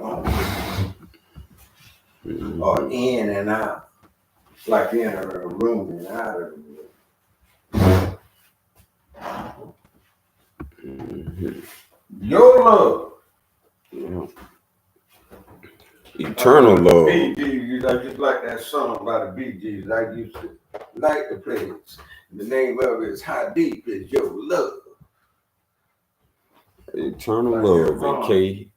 or in and out, like in a room and out of the room. Your love. Eternal love. Bee Gees, I just like that song by the Bee Gees. I used to like to play it. The name of it is How Deep Is Your Love? Eternal love and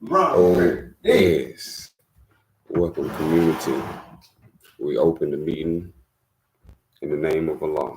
K-O-S. Welcome, community. We open the meeting in the name of Allah.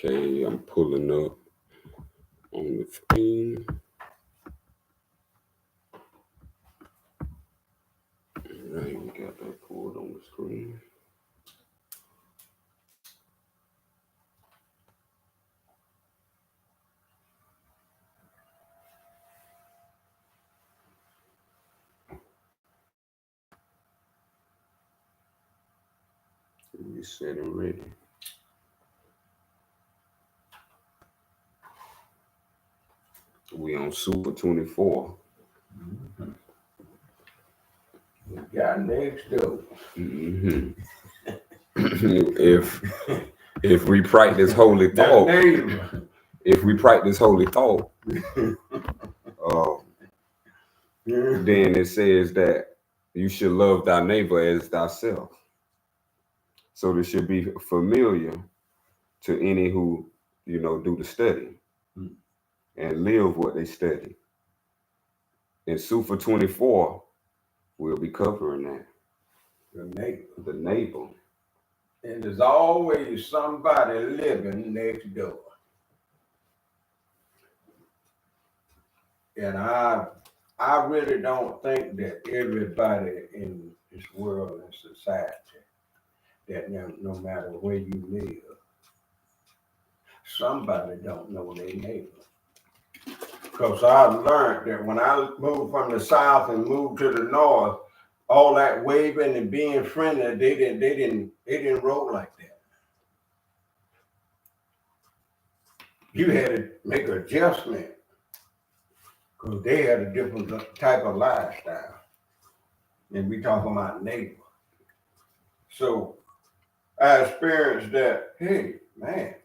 Okay, I'm pulling up on the screen. Right, we got that pulled on the screen. We set and ready. We on Super 24. We got next door. If we practice holy thought, then it says that you should love thy neighbor as thyself. So this should be familiar to any who, do the study and live what they study. In Super 24, we'll be covering that. The neighbor. And there's always somebody living next door. And I really don't think that everybody in this world and society, that no matter where you live, somebody don't know their neighbor. Because I learned that when I moved from the South and moved to the North, all that waving and being friendly, they didn't roll like that. You had to make an adjustment because they had a different type of lifestyle. And we talking about neighbor. So I experienced that, hey, man,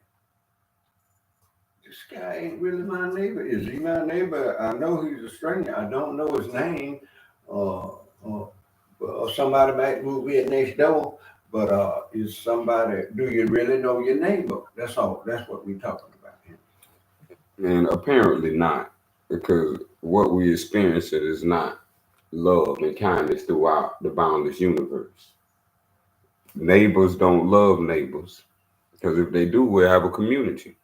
this guy ain't really my neighbor. Is he my neighbor? I know he's a stranger. I don't know his name. Somebody might move in next door, but is somebody, do you really know your neighbor? That's all. That's what we're talking about here. And apparently not, because what we experience is not love and kindness throughout the boundless universe. Neighbors don't love neighbors, because if they do, we'll have a community.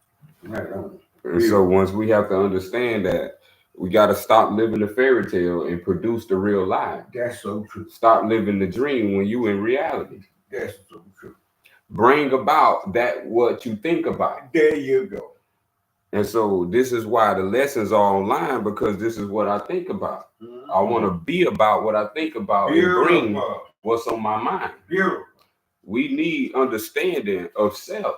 Right on. And so once we have to understand that, we got to stop living the fairy tale and produce the real life. That's so true. Stop living the dream when you in reality. That's so true. Bring about that what you think about. There you go. And so this is why the lessons are online, because this is what I think about. I want to be about what I think about and bring what's on my mind. Beautiful. We need understanding of self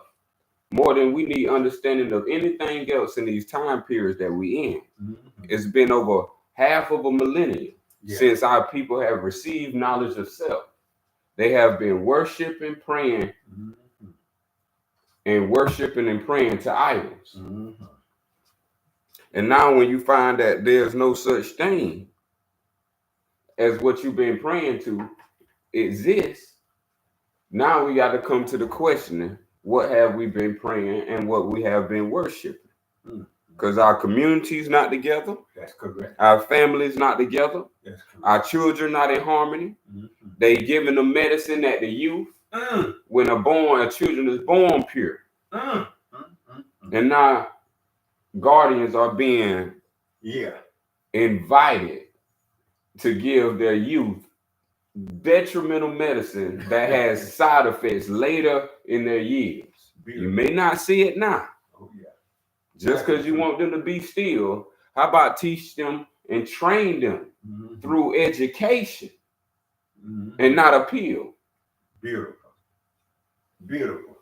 more than we need understanding of anything else in these time periods that we in. It's been over half of a millennium since our people have received knowledge of self. They have been worshiping, praying, and worshiping and praying to idols. And now when you find that there's no such thing as what you've been praying to exists, now we got to come to the questioning, what have we been praying and what we have been worshiping? because our community's not together. That's correct. Our family's not together. That's correct. Our children not in harmony. Mm-hmm. They giving the medicine that the youth, when a children is born pure. And now guardians are being invited to give their youth detrimental medicine that has side effects later in their years. You may not see it now. Oh, yeah. Just because you want them to be still, how about teach them and train them through education and not appeal? Beautiful. Beautiful.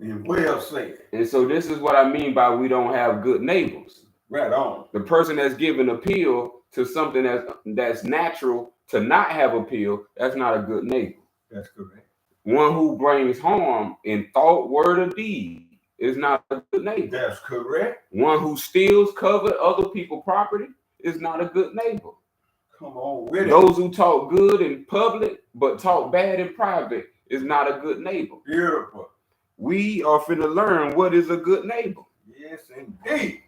And well said. And so this is what I mean by we don't have good neighbors. Right on. The person that's giving appeal to something that's natural to not have appeal, that's not a good neighbor. That's correct. One who brings harm in thought, word, or deed is not a good neighbor. That's correct. One who steals, covets other people's property is not a good neighbor. Come on with it. Those who talk good in public but talk bad in private is not a good neighbor. Beautiful. We are finna learn what is a good neighbor. Yes, indeed.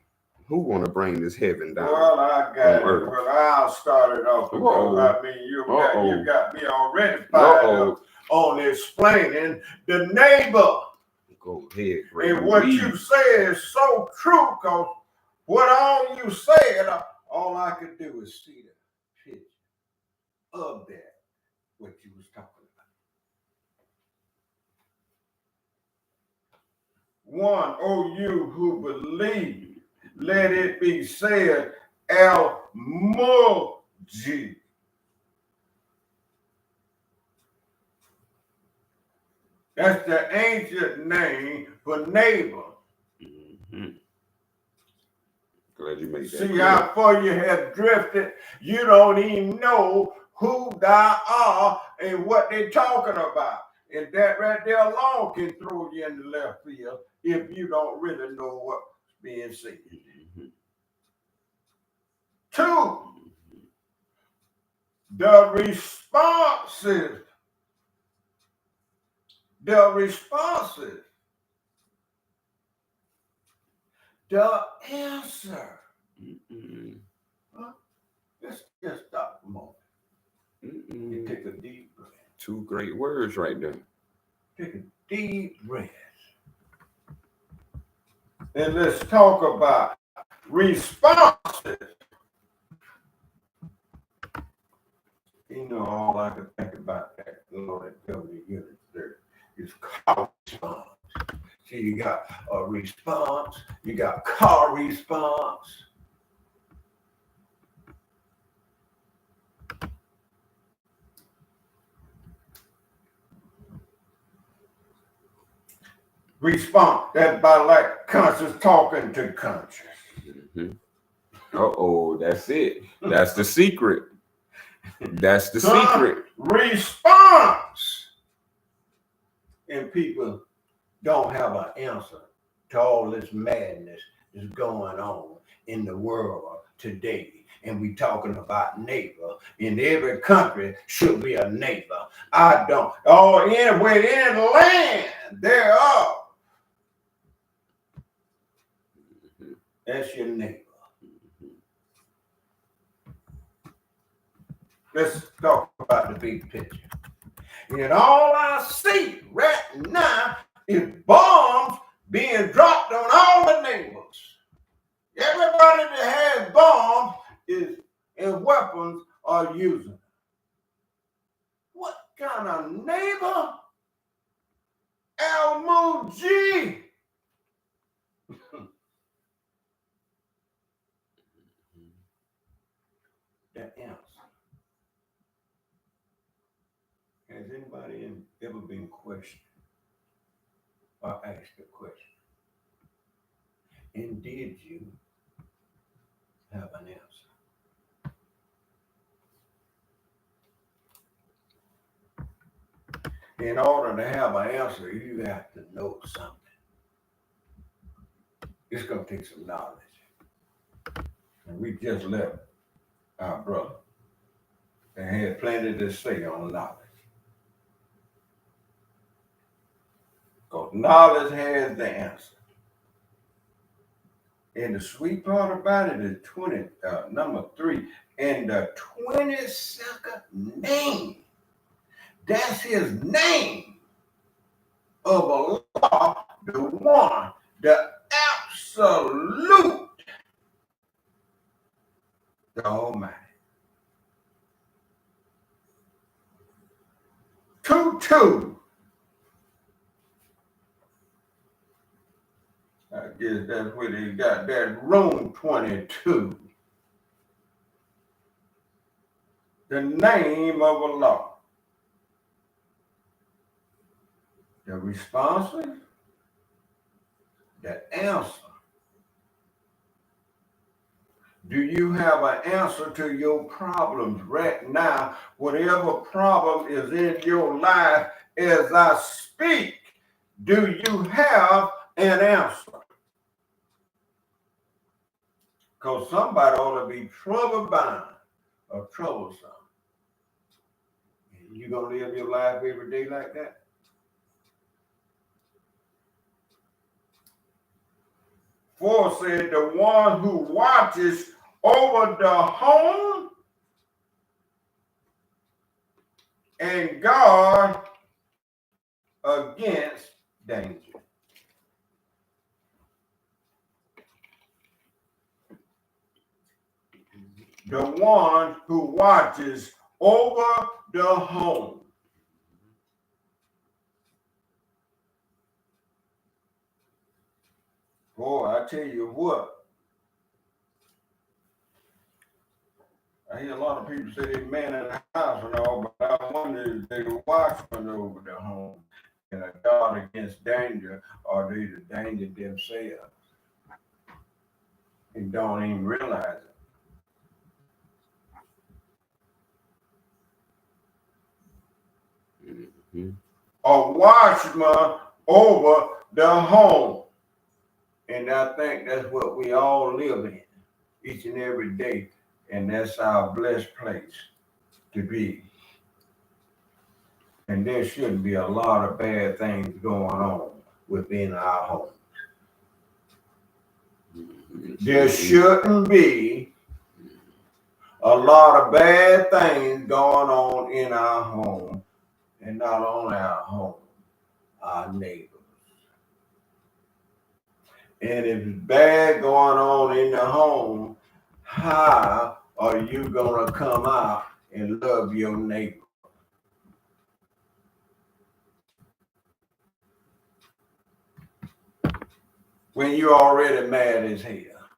Who want to bring this heaven down? Well, I got it. Earth? Well, I'll start it off because I mean you got me already fired up on explaining the neighbor. Go ahead, and what you say is so true, because what all you said, all I could do is see the picture of that, what you was talking about. One, oh, you who believe, let it be said, Al-Muji. That's the ancient name for neighbor. Glad you made that. See how far you have drifted. You don't even know who thou art and what they're talking about. And that right there alone can throw you in the left field if you don't really know what's being said. Two, the responses. The responses. The answer. Let's just stop a moment. And take a deep breath. Two great words right there. Take a deep breath. And let's talk about responses. You know, all I can think about that, Lord, that tells me units there is call response. See, you got a response, you got call response. Response, that's by like conscious talking to conscious. That's it. That's the secret. That's the secret. Response. And people don't have an answer to all this madness that's going on in the world today. And we talking about neighbor. In every country should be a neighbor. I don't. Oh, anywhere in the land thereof. That's your neighbor. Let's talk about the big picture. And all I see right now is bombs being dropped on all the neighbors. Everybody that has bombs and weapons are using. What kind of neighbor? Al-Muji. The answer. Has anybody ever been questioned or asked a question? And did you have an answer? In order to have an answer, you have to know something. It's going to take some knowledge. And we just left our brother and had plenty to say on knowledge. Because knowledge has the answer. And the sweet part about it is number 3, and the 22nd name. That's his name of Allah, the one, the absolute, the Almighty. 2-2. I guess that's where they got that room 22. The name of Allah. The responses, the answer. Do you have an answer to your problems right now? Whatever problem is in your life as I speak, do you have an answer? Because somebody ought to be trouble-bound or troublesome. You gonna live your life every day like that? Four said, the one who watches over the home and guard against danger. The one who watches over the home. Boy, I tell you what, I hear a lot of people say they man in the house and all, but I wonder if they watching over the home and a guard against danger, or they the danger themselves and don't even realize it. Mm-hmm. A watchman over the home. And I think that's what we all live in each and every day. And that's our blessed place to be. And there shouldn't be a lot of bad things going on within our homes. There shouldn't be a lot of bad things going on in our home. And not only our home, our neighbors. And if it's bad going on in the home, how are you going to come out and love your neighbor? When you're already mad as hell.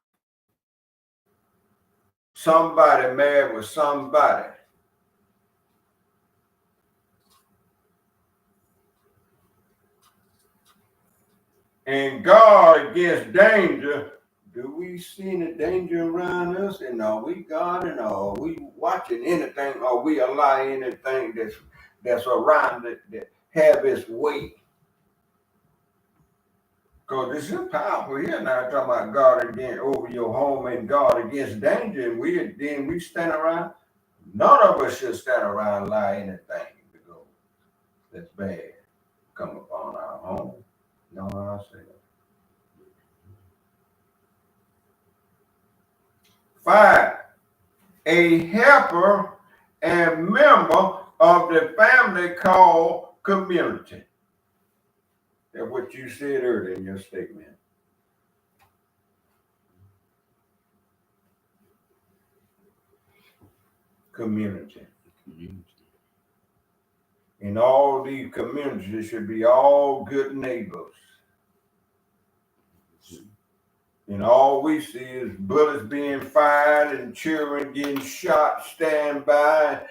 Somebody mad with somebody. And guard against danger. Do we see any danger around us? And are we guarding, or are we watching anything? Or we allow anything that's around it that have its weight? Because this is powerful here now, talking about guard against over your home and guard against danger. And we stand around. None of us should stand around and allow anything to go that's bad come upon our home. No, I say that. 5, a helper and member of the family called community. That's what you said earlier in your statement. Community. In all these communities should be all good neighbors. And all we see is bullets being fired and children getting shot, stand by.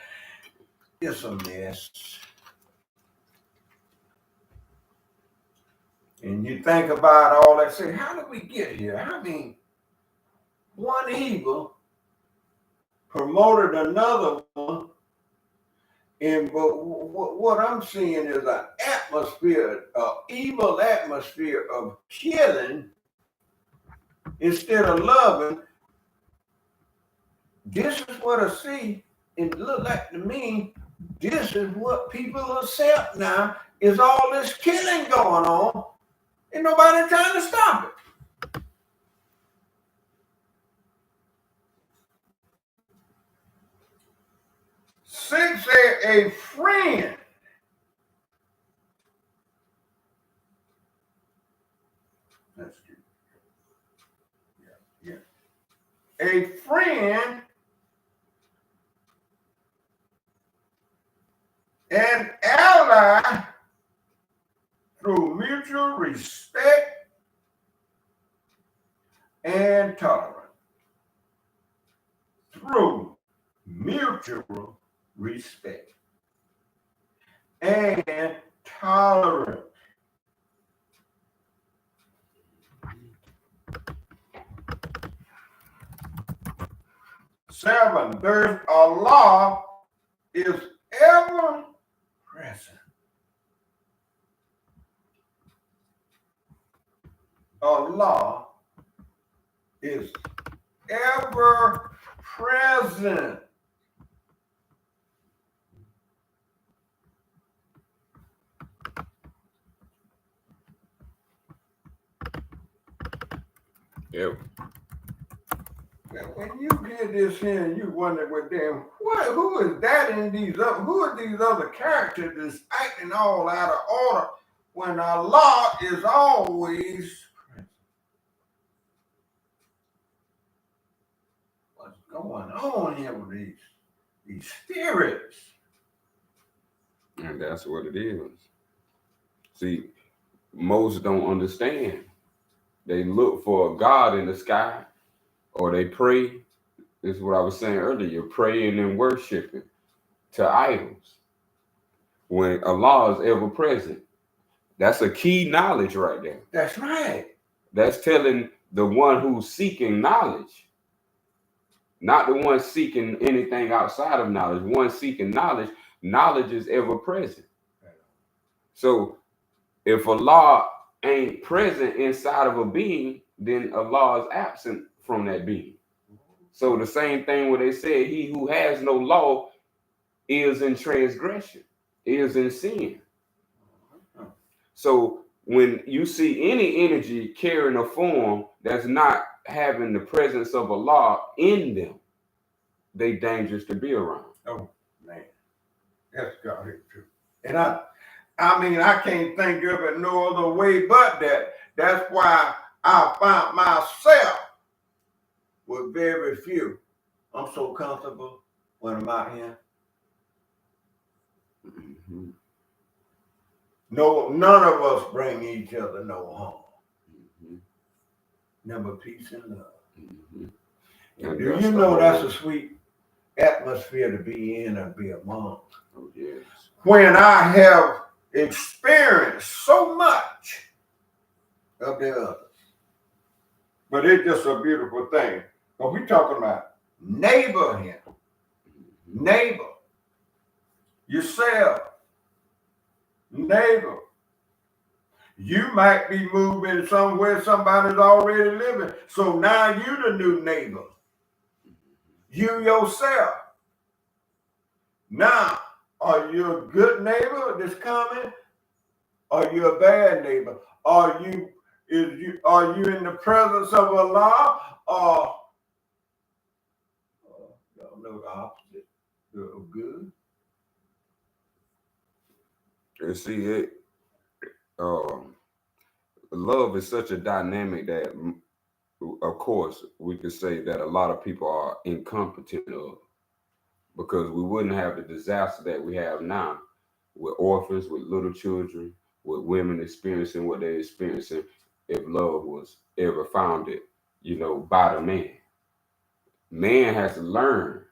It's a mess. And you think about all that, say, how did we get here? I mean, one evil promoted another one. And but what I'm seeing is an atmosphere, an evil atmosphere of killing instead of loving. This is what I see. It look like to me, this is what people accept now, is all this killing going on, and nobody trying to stop it. say a friend. That's good. Yeah. A friend and ally through mutual respect and tolerance. Through mutual respect and tolerance. Seven, there's a law is ever present. A law is ever present. Yep. When you get this here and you wonder with them, who is that in these other, who are these other characters that's acting all out of order when our law is always present? What's going on here with these spirits? And that's what it is. See, most don't understand. They look for a God in the sky, or they pray. This is what I was saying earlier, praying and worshiping to idols. When Allah is ever present, that's a key knowledge right there. That's right. That's telling the one who's seeking knowledge, not the one seeking anything outside of knowledge. One seeking knowledge, knowledge is ever present. So if Allah ain't present inside of a being, then Allah is absent from that being. So the same thing where they said, he who has no law is in transgression, is in sin. So when you see any energy carrying a form that's not having the presence of Allah in them, they dangerous to be around. Oh man, that's got it too. And I mean, I can't think of it no other way but that. That's why I found myself with very few. I'm so comfortable when I'm out here. Mm-hmm. No, none of us bring each other no harm. Mm-hmm. Never peace and love. Mm-hmm. Do you know that's a sweet atmosphere to be in and be among? Oh, yes. When I have experienced so much of the others. But it's just a beautiful thing. But we're talking about neighbor here. Neighbor. Yourself. Neighbor. You might be moving somewhere somebody's already living. So now you the new neighbor. You yourself. Now, are you a good neighbor that's coming? Are you a bad neighbor? Are you in the presence of Allah? Or y'all know the opposite of good? And see it. Love is such a dynamic that, of course, we could say that a lot of people are incompetent of, because we wouldn't have the disaster that we have now with orphans, with little children, with women experiencing what they're experiencing if love was ever founded, by the man. Man has to learn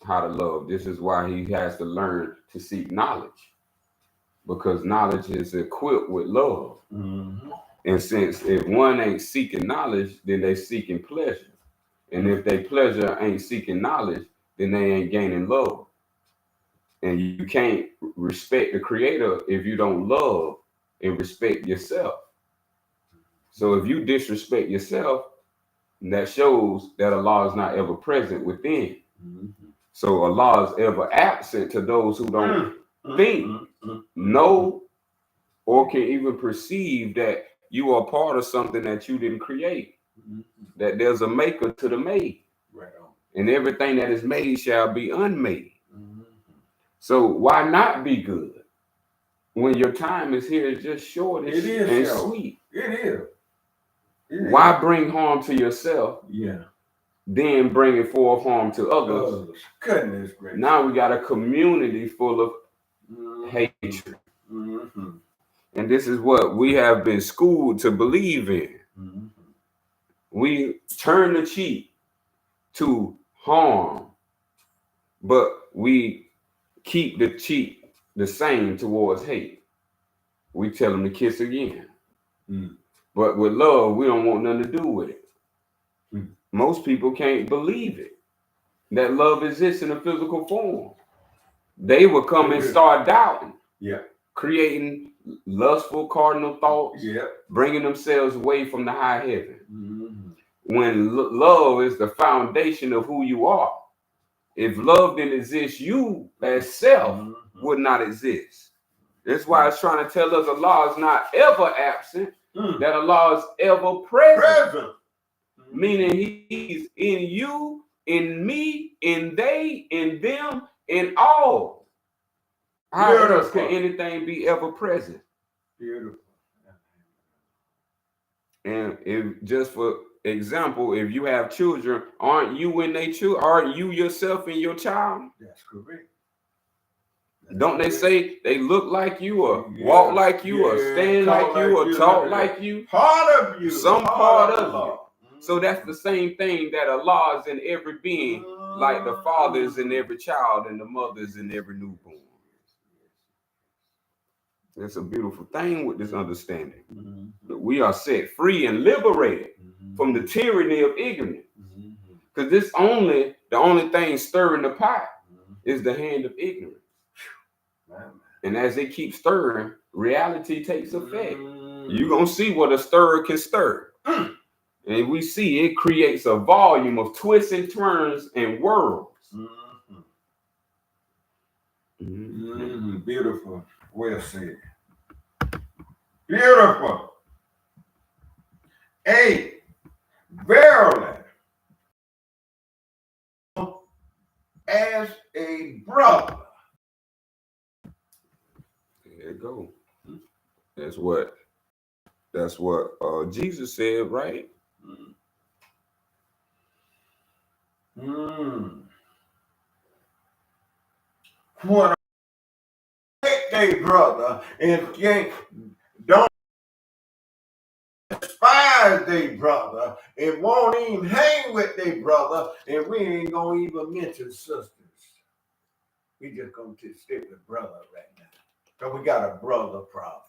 how to love. This is why he has to learn to seek knowledge, because knowledge is equipped with love. Mm-hmm. And since if one ain't seeking knowledge, then they seeking pleasure. And if they pleasure ain't seeking knowledge, then they ain't gaining love. And you can't respect the creator if you don't love and respect yourself. So if you disrespect yourself, that shows that Allah is not ever present within. Mm-hmm. So Allah is ever absent to those who don't think, know, or can even perceive that you are part of something that you didn't create. Mm-hmm. That there's a maker to the made. Right on. And everything that is made shall be unmade. Mm-hmm. So why not be good when your time is here? It's just short and sweet. It is. Why bring harm to yourself? Yeah. Then bringing forth harm to others. Goodness gracious. Now we got a community full of hatred. Mm-hmm. And this is what we have been schooled to believe in. Mm-hmm. We turn the cheek to harm, but we keep the cheek the same towards hate. We tell them to kiss again. Mm. But with love, we don't want nothing to do with it. Mm. Most people can't believe it, that love exists in a physical form. They will come and start doubting. Yeah. Creating lustful cardinal thoughts. Yeah. Bringing themselves away from the high heaven. Mm-hmm. When love is the foundation of who you are. If love didn't exist, you as self would not exist. That's why it's trying to tell us Allah is not ever absent, that Allah is ever present. Meaning he's in you, in me, in they, in them, in all. How else can anything be ever present? Beautiful. And if just for example, if you have children, aren't you in their children? Aren't you yourself and your child? That's correct. Don't they say they look like you or walk like you or stand like you or talk like you? Part of you. Some part of you. So that's the same thing, that Allah is in every being, like the father is in every child and the mother is in every newborn. It's a beautiful thing with this understanding. That we are set free and liberated from the tyranny of ignorance. Because the only thing stirring the pot is the hand of ignorance. And as they keep stirring, reality takes effect. You're going to see what a stirrer can stir. And we see it creates a volume of twists and turns and whirls. Beautiful. Well said. Beautiful. Verily, as a brother. There you go. That's what Jesus said, right? What they brother and don't despise they brother and won't even hang with they brother, and we ain't gonna even mention sisters. We just gonna stick with brother right now. So we got a brother problem.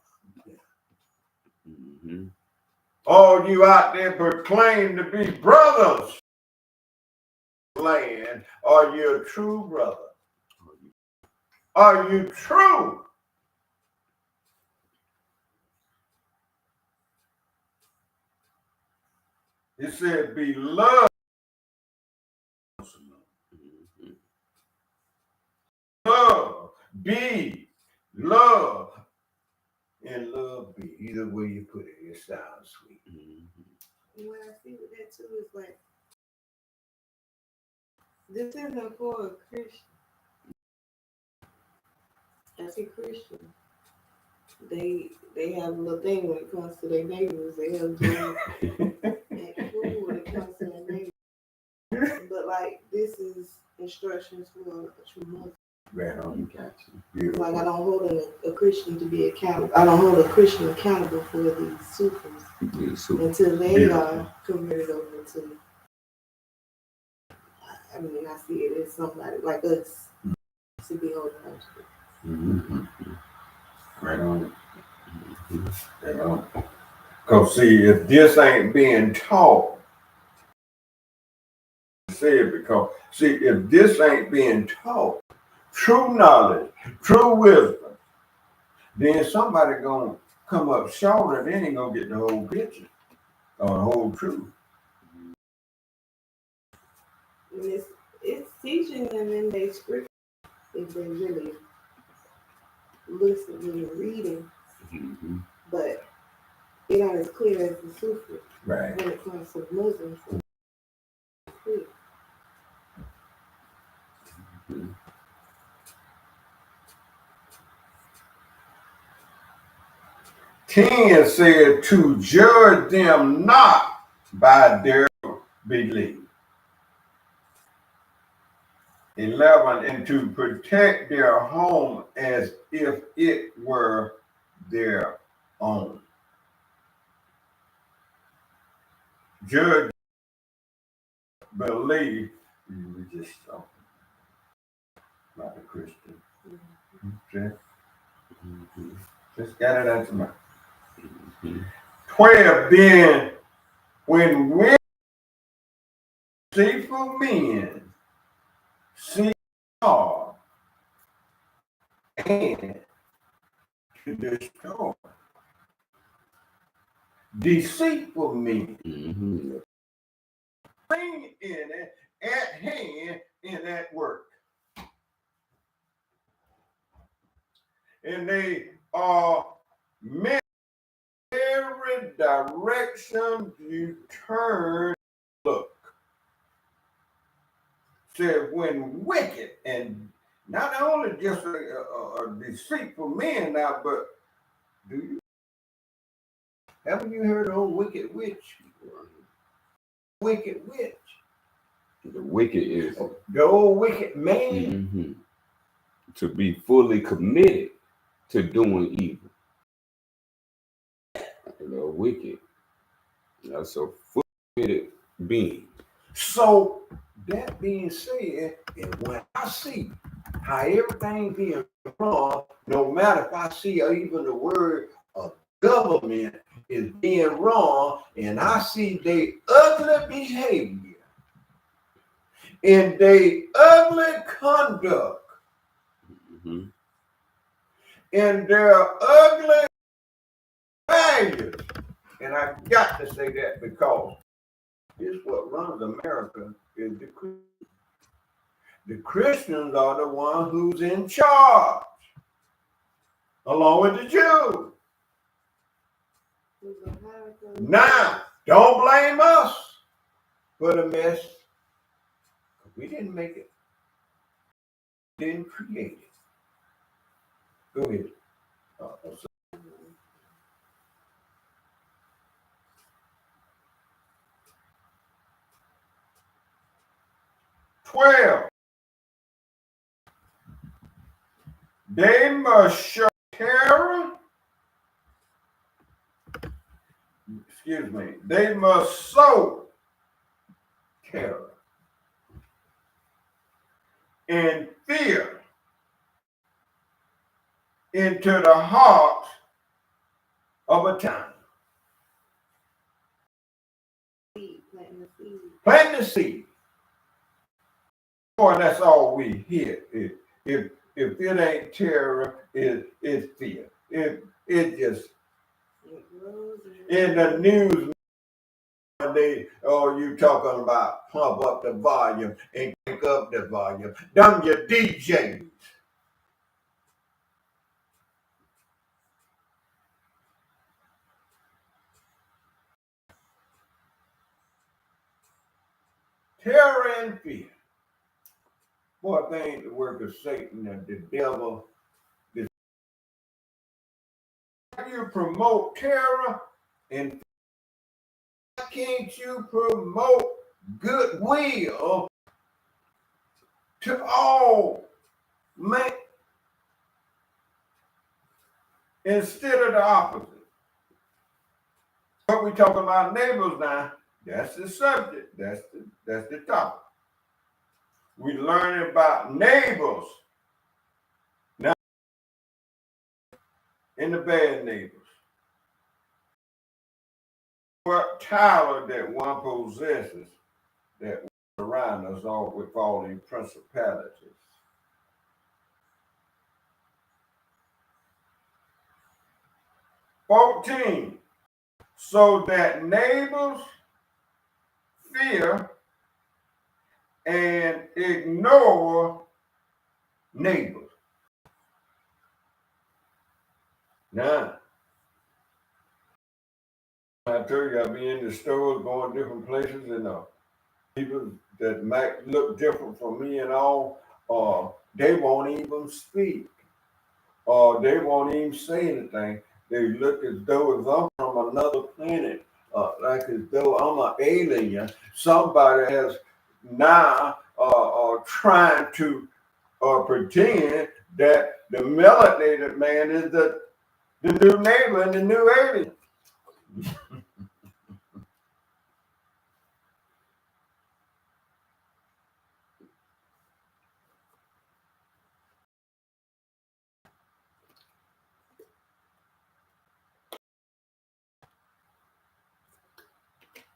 All you out there proclaim to be brothers, land, are you a true brother? Are you true? It said be love. Love, be, love, and love be. Either way you put it, it sounds sweet. What I see with that too is like, this isn't for a Christian. As a Christian, they have a little thing when it comes to their neighbors. They have drugs and food when it comes to their neighbors. But like, this is instructions for a true Muslim. Right on, got you. Like, I don't hold a Christian to be accountable. I don't hold a Christian accountable for these Sufis until they are converted over to. I mean, I see it as somebody like us to be holding on to. Right on. Right on. Because see, if this ain't being taught, if this ain't being taught, true knowledge, true wisdom, then somebody gonna come up short and then ain't gonna get the whole picture or the whole truth. And it's teaching them in their scripture if they really listen and reading, but it not as clear as the Sufi. Right. When it comes to Muslims. 10 said to judge them not by their belief. 11, and to protect their home as if it were their own. Judge belief, we just talking about the Christian. Okay? Just got it out your mouth. 12, then when deceitful men see God and to destroy. Deceitful men. Thing in it, at hand, and at work. And they are meant every direction you turn, look. Said when wicked, and not only just a deceitful man now, but haven't you heard of old wicked witch? Wicked witch. The wicked is the old wicked man. To be fully committed to doing evil. The wicked. That's a fully committed being. So that being said, and when I see how everything being wrong, no matter if I see even the word of government is being wrong, and I see their ugly behavior and their ugly conduct and their ugly values, and I got to say that because it's what runs America is the Christians. The Christians are the one who's in charge, along with the Jews. Now, don't blame us for the mess. We didn't make it. We didn't create it. Go ahead. 12. They must show terror. Excuse me. They must sow terror and fear into the heart of a town. Plant the seed. Boy, that's all we hear. If it ain't terror, it's fear. It just in the news. You talking about pump up the volume and crank up the volume. Them your DJs. Terror and fear. Boy, they ain't the work of Satan and the devil. You promote terror and fear. Why can't you promote goodwill to all men instead of the opposite? What we talking about neighbors now, that's the subject. That's the topic. We learning about neighbors now and the bad neighbors. What Tyler that one possesses that around us all with falling principalities. 14. So that neighbors fear and ignore neighbors. Now, I tell you, I'll be in the stores, going different places, and people that might look different from me and all, they won't even speak, or they won't even say anything. They look as though as I'm from another planet, like as though I'm an alien. Somebody has now trying to pretend that the melanated man is the new neighbor and the new alien.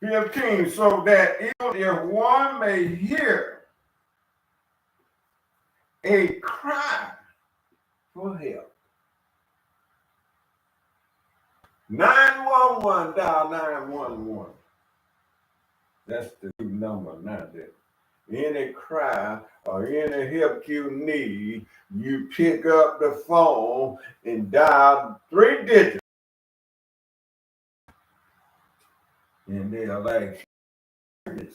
15, so that even if one may hear a cry for help, 911, dial 911. That's the new number now. That any cry or any help you need, you pick up the phone and dial 3 digits. And they're like, we're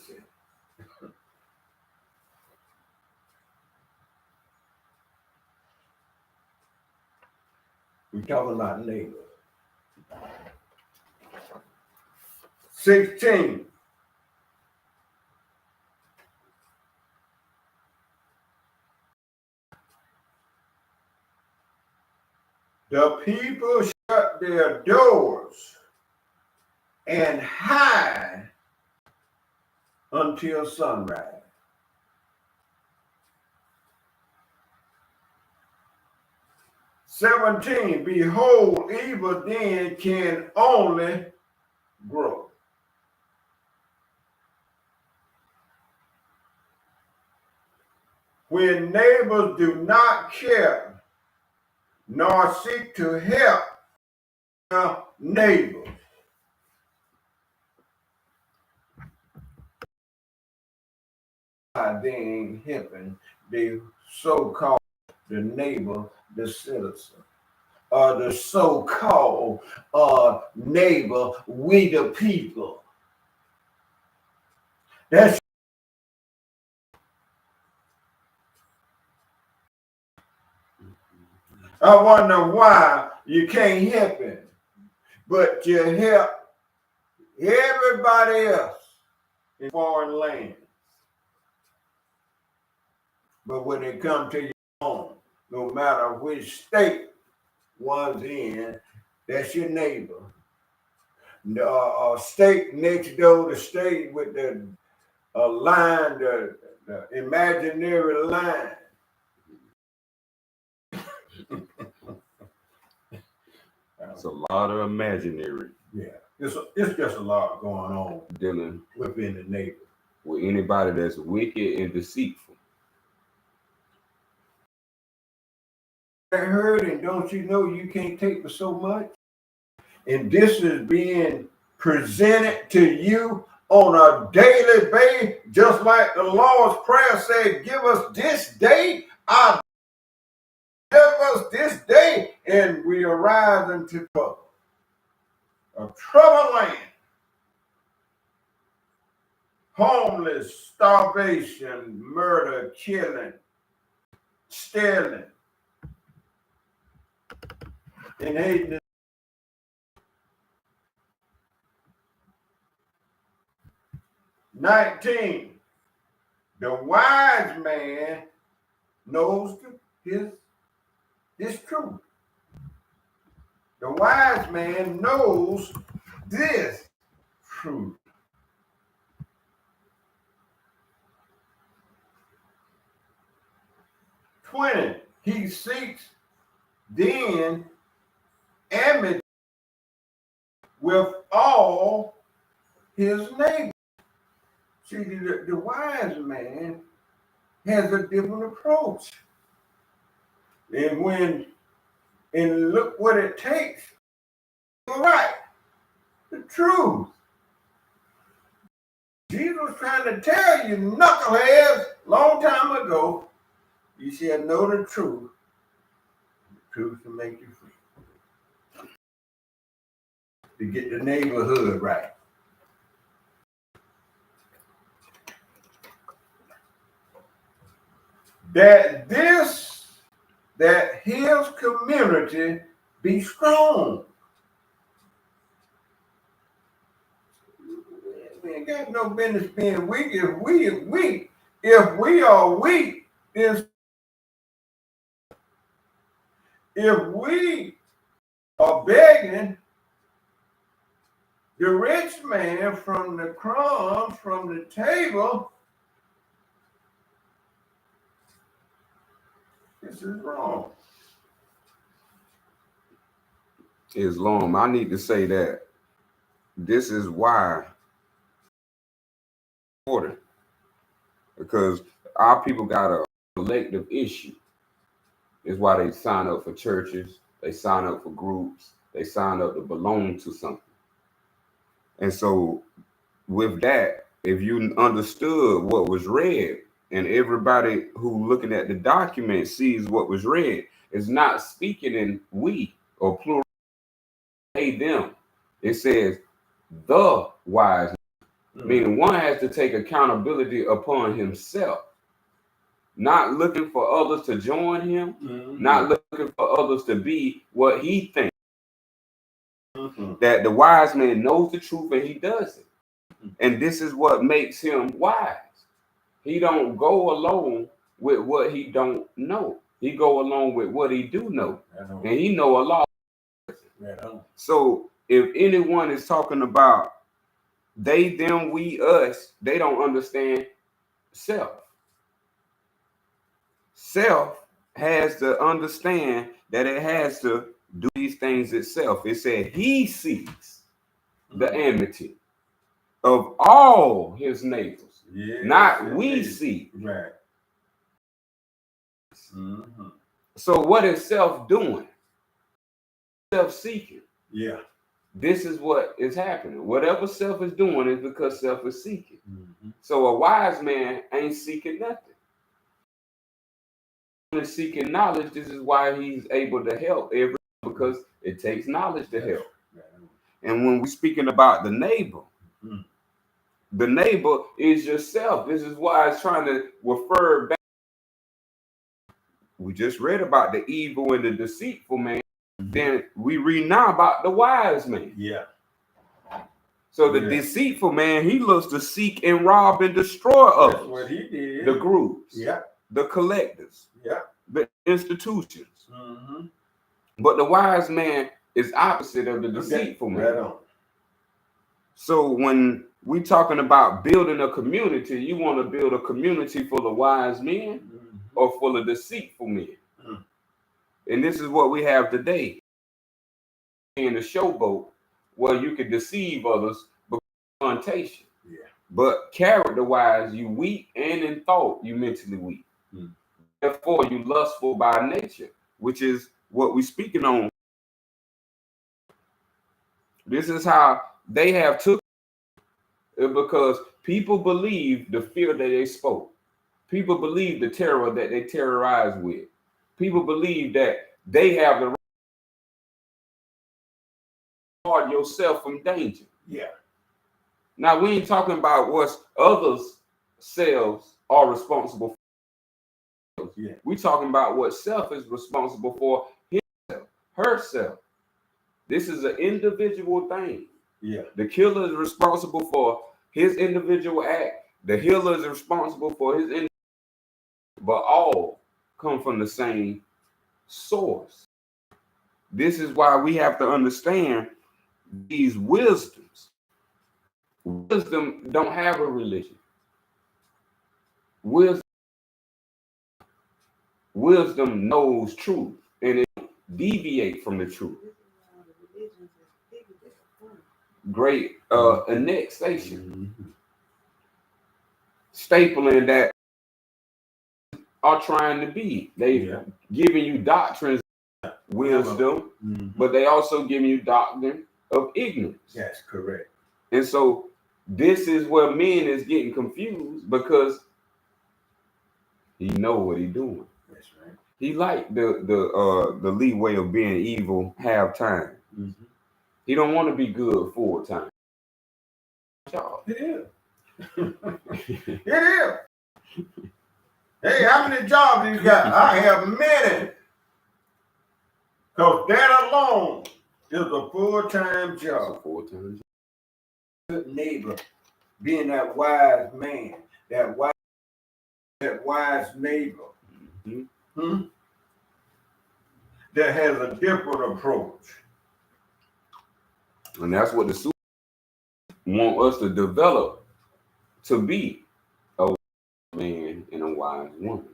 talking about neighbors. 16. The people shut their doors and hide until sunrise. 17, behold, evil then can only grow. When neighbors do not care nor seek to help their neighbors. They ain't helping the so-called the neighbor, the citizen, or the so-called neighbor, we the people. That's I wonder why you can't help him, but you help everybody else in foreign lands. But when it comes to your own, no matter which state one's in, that's your neighbor. The state next door, the state with the line, the imaginary line. It's a lot of imaginary. Yeah, it's just a lot going on dealing within the neighbor. With anybody that's wicked and deceitful. I heard, and don't you know you can't take for so much? And this is being presented to you on a daily basis, just like the Lord's Prayer said, give us this day, give us this day, and we arrive into trouble. A troubled land. Homeless, starvation, murder, killing, stealing, and hating. 19, the wise man knows his truth. The wise man knows this truth. 20, he seeks then amity with all his neighbors. See, the wise man has a different approach. And look what it takes. You're right. The truth. Jesus was trying to tell you, knuckleheads, long time ago, you shall know the truth. The truth will make you free. To get the neighborhood right. That his community be strong. We ain't got no business being weak. If we are weak, then if we are begging the rich man from the crumbs from the table, this is wrong. Islam, I need to say that this is why important, because our people got a collective issue. It's why they sign up for churches, they sign up for groups, they sign up to belong to something. And so with that, if you understood what was read, and everybody who looking at the document sees what was read, it's not speaking in we or plural, they, them. It says the wise, meaning one has to take accountability upon himself, not looking for others to join him, not looking for others to be what he thinks. That the wise man knows the truth and he does it. And this is what makes him wise. He don't go along with what he don't know. He go along with what he do know. And he know a lot. So if anyone is talking about they, them, we, us, they don't understand self. Self has to understand that it has to do these things itself. It said he seeks the enmity of all his neighbors. Not we see. Right. So what is self doing? Self-seeking. Yeah. This is what is happening. Whatever self is doing is because self is seeking. So a wise man ain't seeking nothing. He's seeking knowledge. This is why he's able to help everyone, because it takes knowledge to help. And when we're speaking about the neighbor, the neighbor is yourself. This is why it's trying to refer back. We just read about the evil and the deceitful man. Then we read now about the wise man. Yeah. So the deceitful man, he looks to seek and rob and destroy others. That's what he did. The groups. Yeah. The collectors. Yeah. The institutions. But the wise man is opposite of the deceitful man. Right on. So when we talking about building a community, you want to build a community full of wise men or full of deceitful men. And this is what we have today. In the showboat, where you can deceive others because of temptation. But character-wise, you weak, and in thought, you mentally weak. Therefore, you lustful by nature, which is what we're speaking on. This is how they have took it, because people believe the fear that they spoke. People believe the terror that they terrorized with. People believe that they have the right to guard yourself from danger. Yeah. Now, we ain't talking about what others' selves are responsible for. Yeah. We talking about what self is responsible for himself, herself. This is an individual thing. Yeah. The killer is responsible for his individual act. The healer is responsible for his individual, but all come from the same source. This is why we have to understand these wisdoms. Wisdom don't have a religion. Wisdom knows truth, and it deviates from the truth. Great annexation. Stapling that are trying to be. They giving you doctrines of wisdom, but they also giving you doctrine of ignorance. That's correct. And so this is where men is getting confused, because he know what he doing. That's right. He like the leeway of being evil half time. He don't want to be good full time. It is. It is. Hey, how many jobs you got? I have many. Because that alone is a full-time job. Full time. Good neighbor. being that wise man, that wise neighbor, hmm, that has a different approach. And that's what the Sufian want us to develop to be a wise man and a wise woman.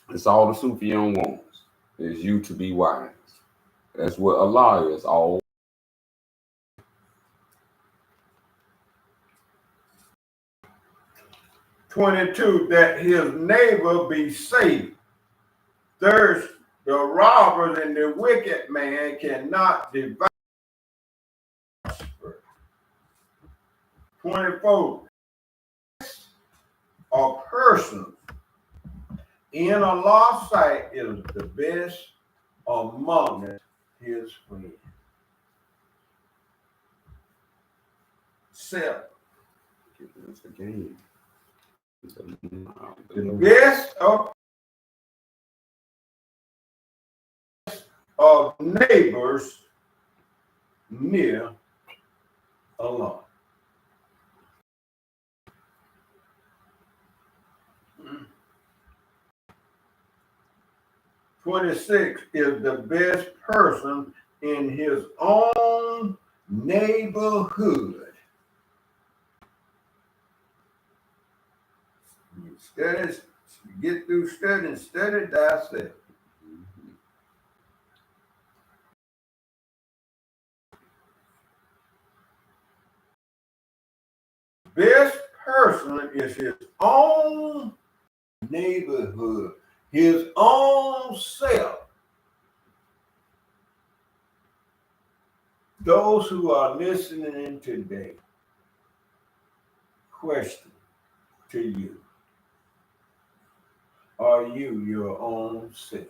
It's all the Sufian wants is you to be wise. That's what Allah is all. 22, that his neighbor be safe. Thirst, the robbers and the wicked man cannot devour. 24, a person in Allah's sight is the best among his friends. 7, It's the game. the best of neighbors near Allah. 26 is the best person in his own neighborhood. You study, get through studying, study thyself. Best person is his own neighborhood, his own self. Those who are listening today, question to you. Are you your own self?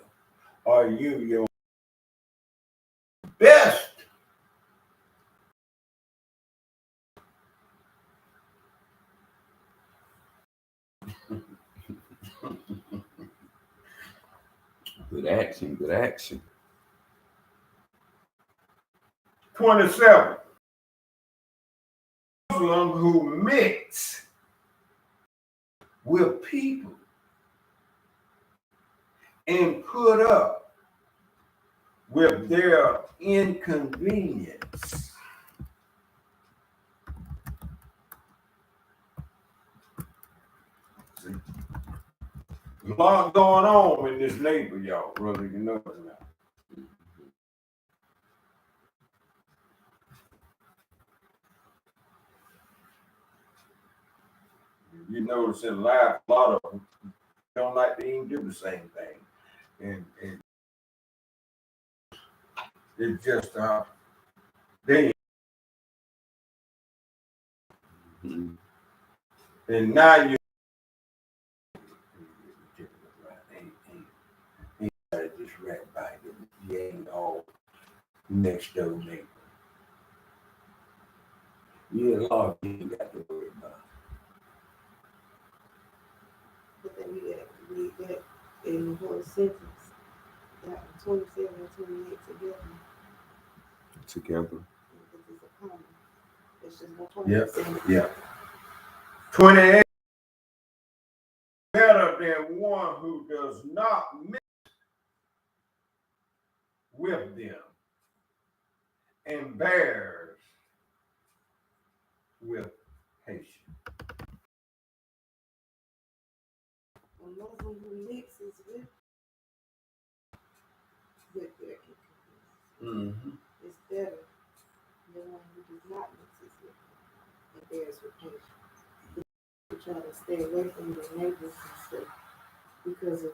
Are you your best? Good action, good action. 27. Muslim who mix with people and put up with their inconvenience. See? A lot going on in this neighbor, y'all, brother. You know it now. You notice in life, a lot of them don't like to even do the same thing. And it's just they and now you ain't just right by you ain't all next door neighbor. Yeah, a lot of you got to worry about. But then we got to read that in the whole sentence. That 27 and 28 together. Together. Because it's a comma. It's just one Yep, 27. yeah. 28 better than one who does not mix with them and bears with patience. A Muslim who mixes with their inconvenience. Mm-hmm. It's better than one who does not mix with them and bears with patience. We try to stay away from the neighbors and stuff because of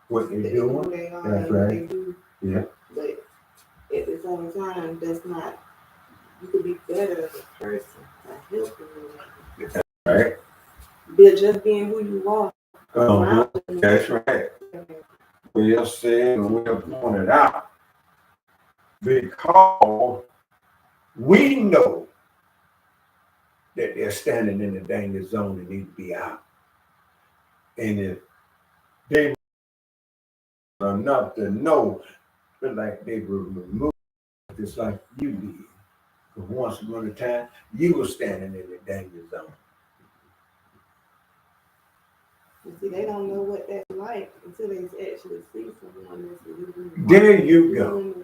What they who doing? they are That's and what right. they do. Yeah. But at the same time, that's not, you could be better as a person by helping your neighbor. Right. But just being who you are. Uh-huh. That's right. Well said and well pointed out. Because we know that they're standing in the danger zone and need to be out. And if they were enough to know, but like they were removed, just like you did. Because once upon a time, you were standing in the danger zone. You see, they don't know what that's like until they actually see someone that's living. There you go.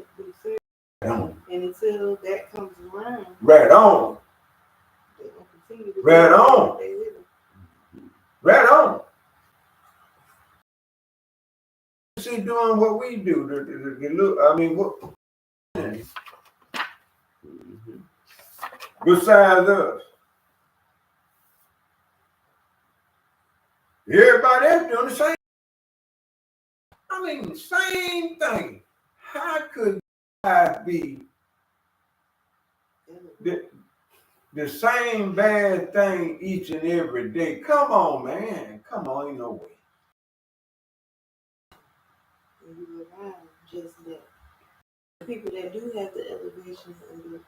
Right on. And until that comes around, Right on. they gonna continue to Right do on. what they living. Right on. See, doing what we do. The look. I mean, what? Besides us, everybody else doing the same. I mean, the same thing. How could I be the same bad thing each and every day? Come on, man. Come on, ain't no way. And you around just that. The people that do have the elevation and the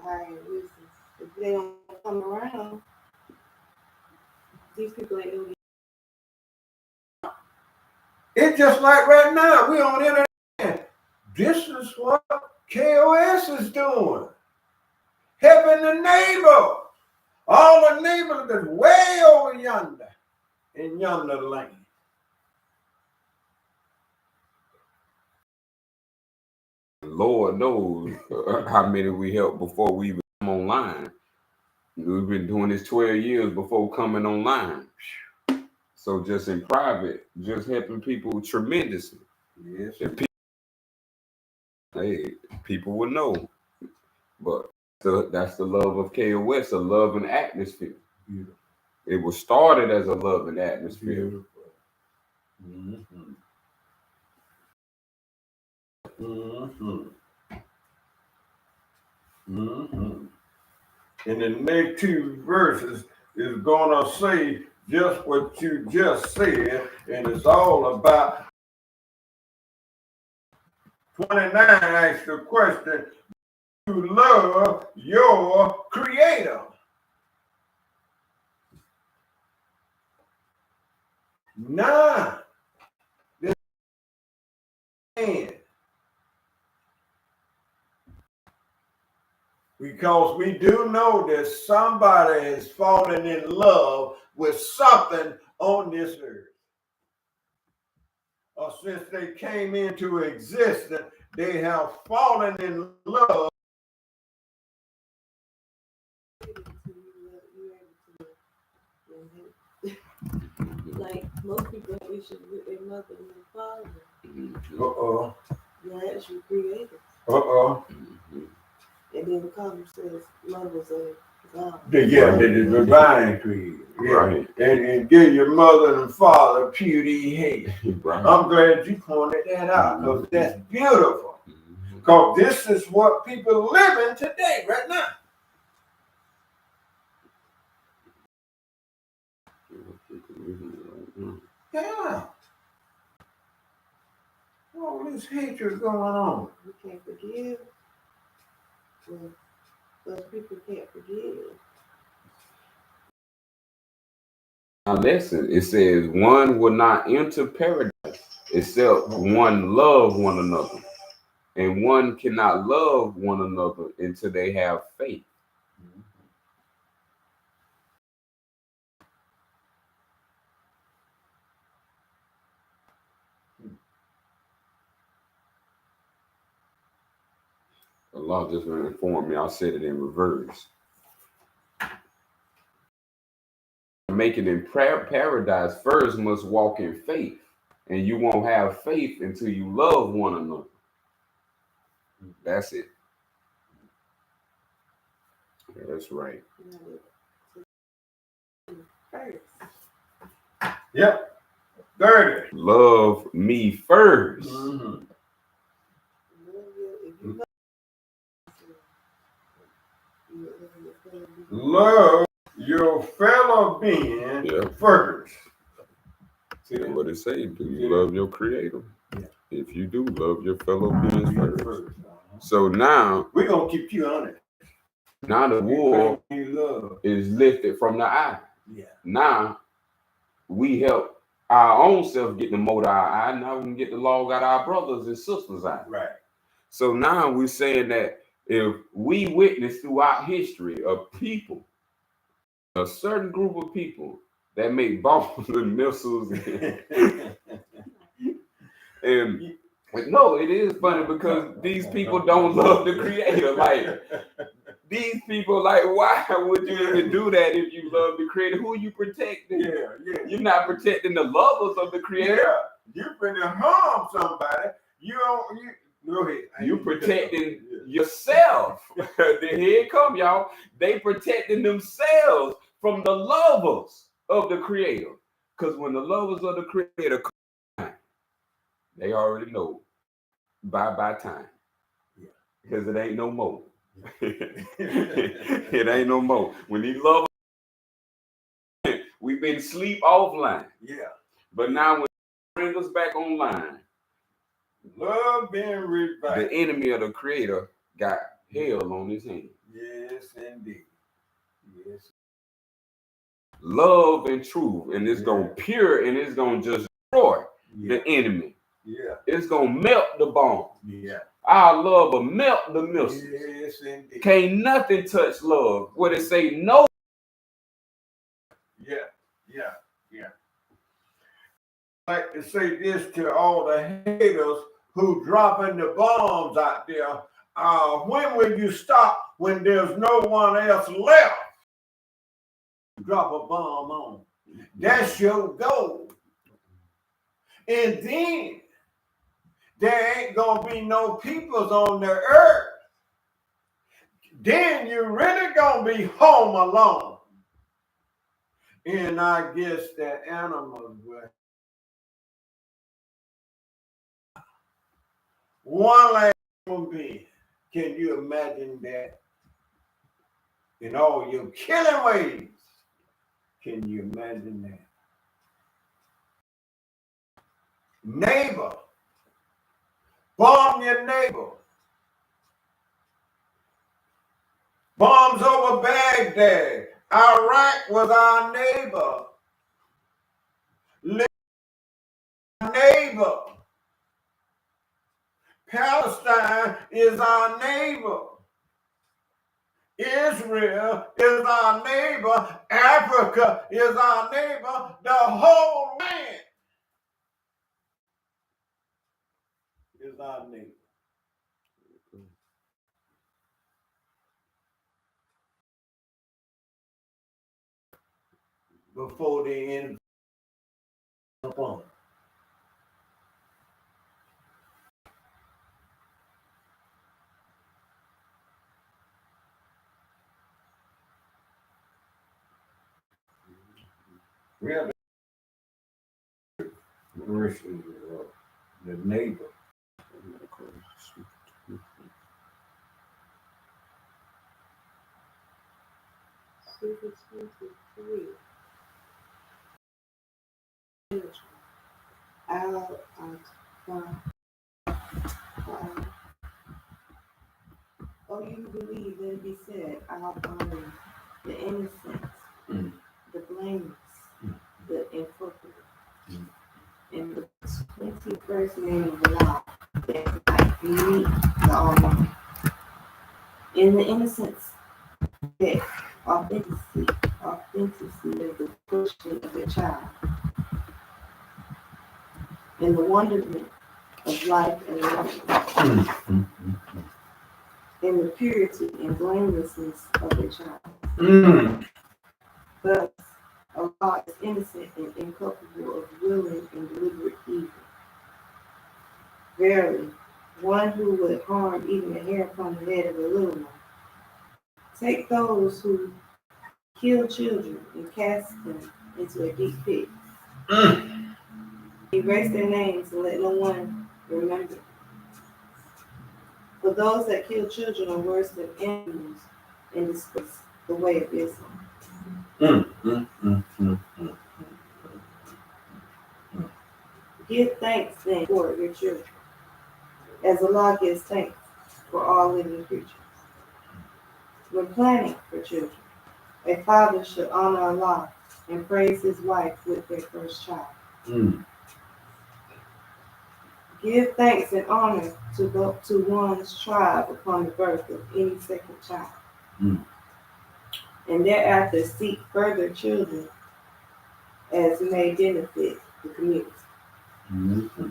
higher wisdom, if they don't come around, these people ain't gonna get. It's just like right now, we on the internet. This is what KOS is doing. Helping the neighbor. All the neighbors that's way over yonder, in yonder land. Lord knows how many we helped before we even come online. We've been doing this 12 years before coming online. So just in private, just helping people tremendously. Yes. People will know. But that's the love of KOS, a love and atmosphere. Beautiful. It was started as a love and atmosphere. Beautiful. Mm-hmm. Mm-hmm. Mm-hmm. And the next two verses is gonna say just what you just said, and it's all about 29 asks the question, you love your creator. Nah. This man. Because we do know that somebody is falling in love with something on this earth. Or since they came into existence, they have fallen in love. Like most people have issues with their mother and their father. Uh-oh. You're actually created. Uh-oh. And then call themselves lovers of God. Yeah, the divine creator. Yeah. Right. And give your mother and father purity hate. Right. I'm glad you pointed that out because that's beautiful. Because this is what people living today, right now. Yeah. All this hatred going on. We can't forgive. Well, those people can't forgive. Now listen, it says one will not enter paradise except one love one another. And one cannot love one another until they have faith. Allah just informed me, I said it in reverse. Make it in paradise first must walk in faith. And you won't have faith until you love one another. That's it. Yeah, that's right. Yep. 30. Love me first. Mm-hmm. Love your fellow being first. See what it say? Do you love your creator? Yeah. If you do, love your fellow beings first. So now we're gonna keep you on it. Now the wool is lifted from the eye. Yeah. Now we help our own self get the mote out of our eye. Now we can get the log out of our brothers and sisters' eye. Right. So now we're saying that If we witness throughout history of people, a certain group of people that make bombs and missiles, and no, it is funny because these people don't love the Creator. Like these people, like why would you even do that if you love the Creator? Who are you protecting? You're not protecting the lovers of the Creator. You're finna harm somebody. You don't. Go ahead. You protecting yourself. Here it come, y'all. They protecting themselves from the lovers of the Creator. Because when the lovers of the Creator come, they already know bye time. Because it ain't no more. It ain't no more. When these lovers, we've been sleep offline. But now when they bring us back online, love being revived. The enemy of the Creator got hell on his hands. Yes, indeed. Yes. Love and truth, and it's gonna pure, and it's gonna just destroy the enemy. It's gonna melt the bomb. Our love will melt the missiles. Yes, indeed. Can't nothing touch love. What it say? No. Yeah. I like to say this to all the haters who dropping the bombs out there. When will you stop when there's no one else left? Drop a bomb on. That's your goal. And then there ain't gonna be no peoples on the earth. Then you're really gonna be home alone. And I guess the animals will. One last human being. Can you imagine that? In all your killing ways. Can you imagine that? Neighbor. Bomb your neighbor. Bombs over Baghdad. Iraq was our neighbor. Neighbor. Palestine is our neighbor. Israel is our neighbor. Africa is our neighbor. The whole land is our neighbor. Before they end upon it. We have the neighbor. Oh, you believe that it be said, I'll honor the innocent, the blameless, the incorporated, and the 21st name of Allah, that might meet the Almighty. In the innocence, that authenticity of the question of the child, and the wonderment of life and life, and the purity and blamelessness of the child. Thus, Allah is innocent and inculpable of willing and deliberate evil. Verily, one who would harm even a hair upon the head of a little one. Take those who kill children and cast them into a deep pit. Erase their names and let no one remember. For those that kill children are worse than animals and disgrace the way of Islam. Give thanks then for your children, as Allah gives thanks for all living creatures. When planning for children, a father should honor Allah and praise his wife with their first child. Give thanks and honor to one's tribe upon the birth of any second child. Mm. And thereafter seek further children as may benefit the community. Mm-hmm.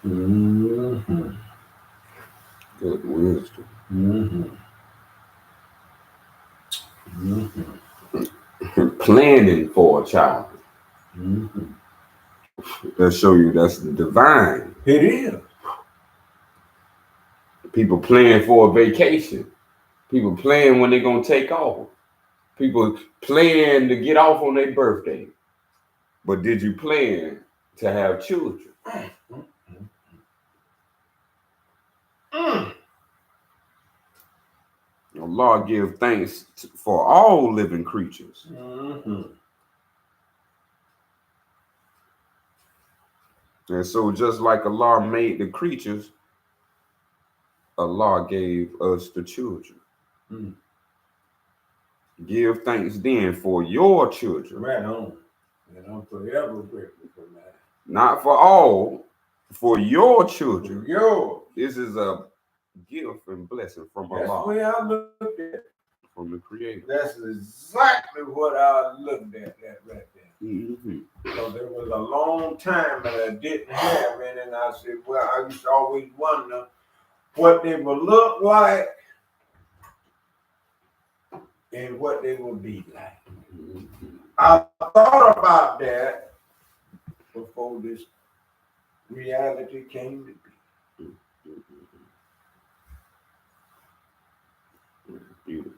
Mm-hmm. Good wisdom. Mm-hmm. Mm-hmm. Planning for a child. Mm-hmm. That show you that's divine. It is. People plan for a vacation. People plan when they're gonna take off. People plan to get off on their birthday. But did you plan to have children? Mm. Allah give thanks for all living creatures. Mm-hmm. And so just like Allah made the creatures, Allah gave us the children. Mm. Give thanks then for your children. Right on. And I'm forever grateful for that. Not for all, for your children. Yo, This is a gift and blessing from that's the Allah, way I looked at it. from the Creator. That's exactly what I looked at that right there. Mm-hmm. So there was a long time that I didn't have it, and I said, well, I used to always wonder what they would look like and what they would be like. Mm-hmm. I thought about that before this reality came to be. Beautiful.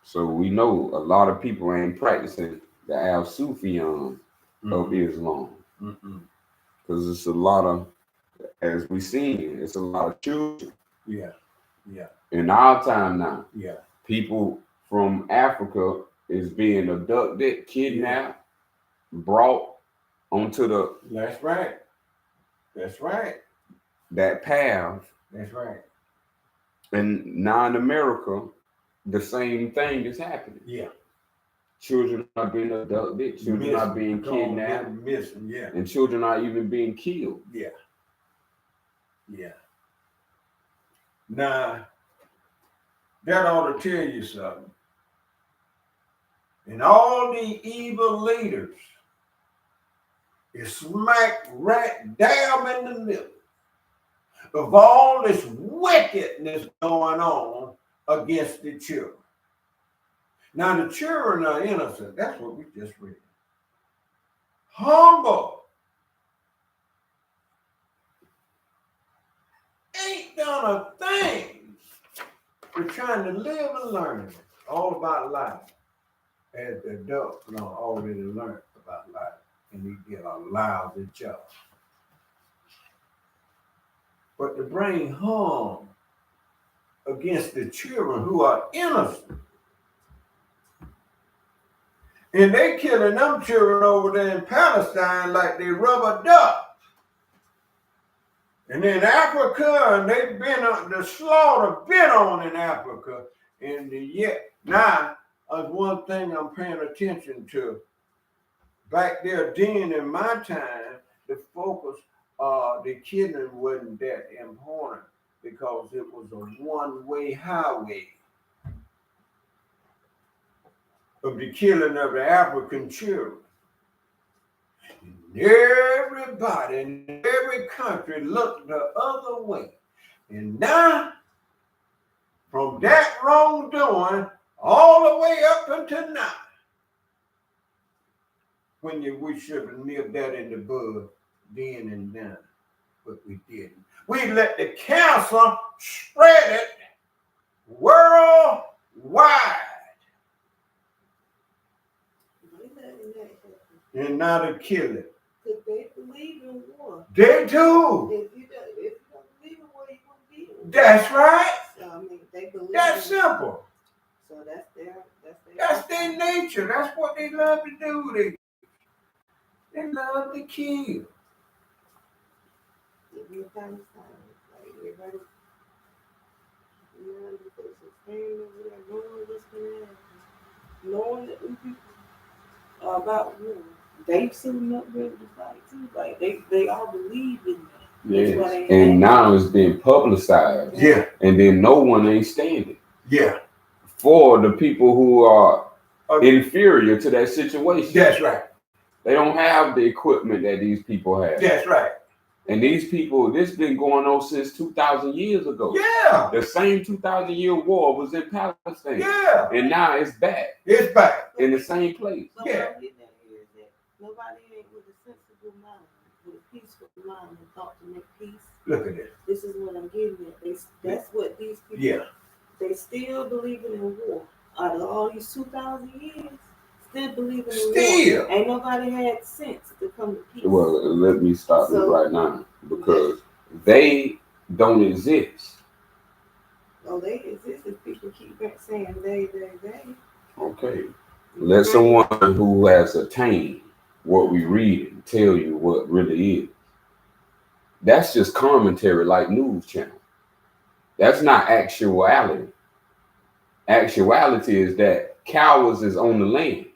So we know a lot of people ain't practicing the Al-Sufian of Islam. Mm-hmm. Because it's a lot of, as we seen, it's a lot of children. Yeah, yeah, In our time now, yeah. people from Africa is being abducted, kidnapped, brought onto That's right. That's right. that path. That's right. And now in America, the same thing is happening. Yeah. Children are being abducted, children are being kidnapped, missing, yeah. and children are even being killed. Yeah. Yeah. Now, that ought to tell you something. And all the evil leaders is smack right down in the middle of all this wickedness going on against the children. Now, the children are innocent. That's what we just read. Humble. Ain't done a thing. We're trying to live and learn all about life. As the adults already learned about life, and we get a lousy job. But to bring harm against the children who are innocent, and they killing them children over there in Palestine like they rubber ducks. And in Africa, and they've been on the slaughter been on in Africa, and yet now one thing I'm paying attention to. Back there, then in my time, the focus, the killing wasn't that important because it was a one-way highway of the killing of the African children. And everybody in every country looked the other way. And now, from that wrongdoing all the way up until now, when we should have nipped that in the bud then and then, but we didn't. We let the cancer spread it worldwide. And now to kill it. Because they believe in war. They do. If you don't believe in war, you won't be in war. That's right. So, I mean, they believe That's simple. So that's their nature. That's what they love to do. They love to kill. Even the Palestine, like everybody, because it's pain over there, knowing what's going to happen, knowing that we people are about war. They suiting up ready to fight too. Like they all believe in that. That's why Yes. they And now it's being publicized. Yeah, And then no one ain't standing yeah. for the people who are inferior to that situation. That's right. They don't have the equipment that these people have. That's right. And these people, this been going on since 2,000 years ago. Yeah, The same 2,000-year war was in Palestine. yeah. And now it's back It's back. in the same place. But Yeah. what I'm getting at here is that nobody ain't with a sensible mind, with a peaceful mind and thought to make peace. Look at this. This is what I'm getting at. That's what these people. Yeah. They still believing in war. Out of all these 2,000 years, still believing in Still. war. Ain't nobody had sense to come to peace. Well, let me stop this right now because they don't exist. Oh, they exist if people keep back saying they. Okay. Let someone who has attained what we read and tell you what really is. That's just commentary like news channel. That's not actuality. Actuality is that cowards is on the land.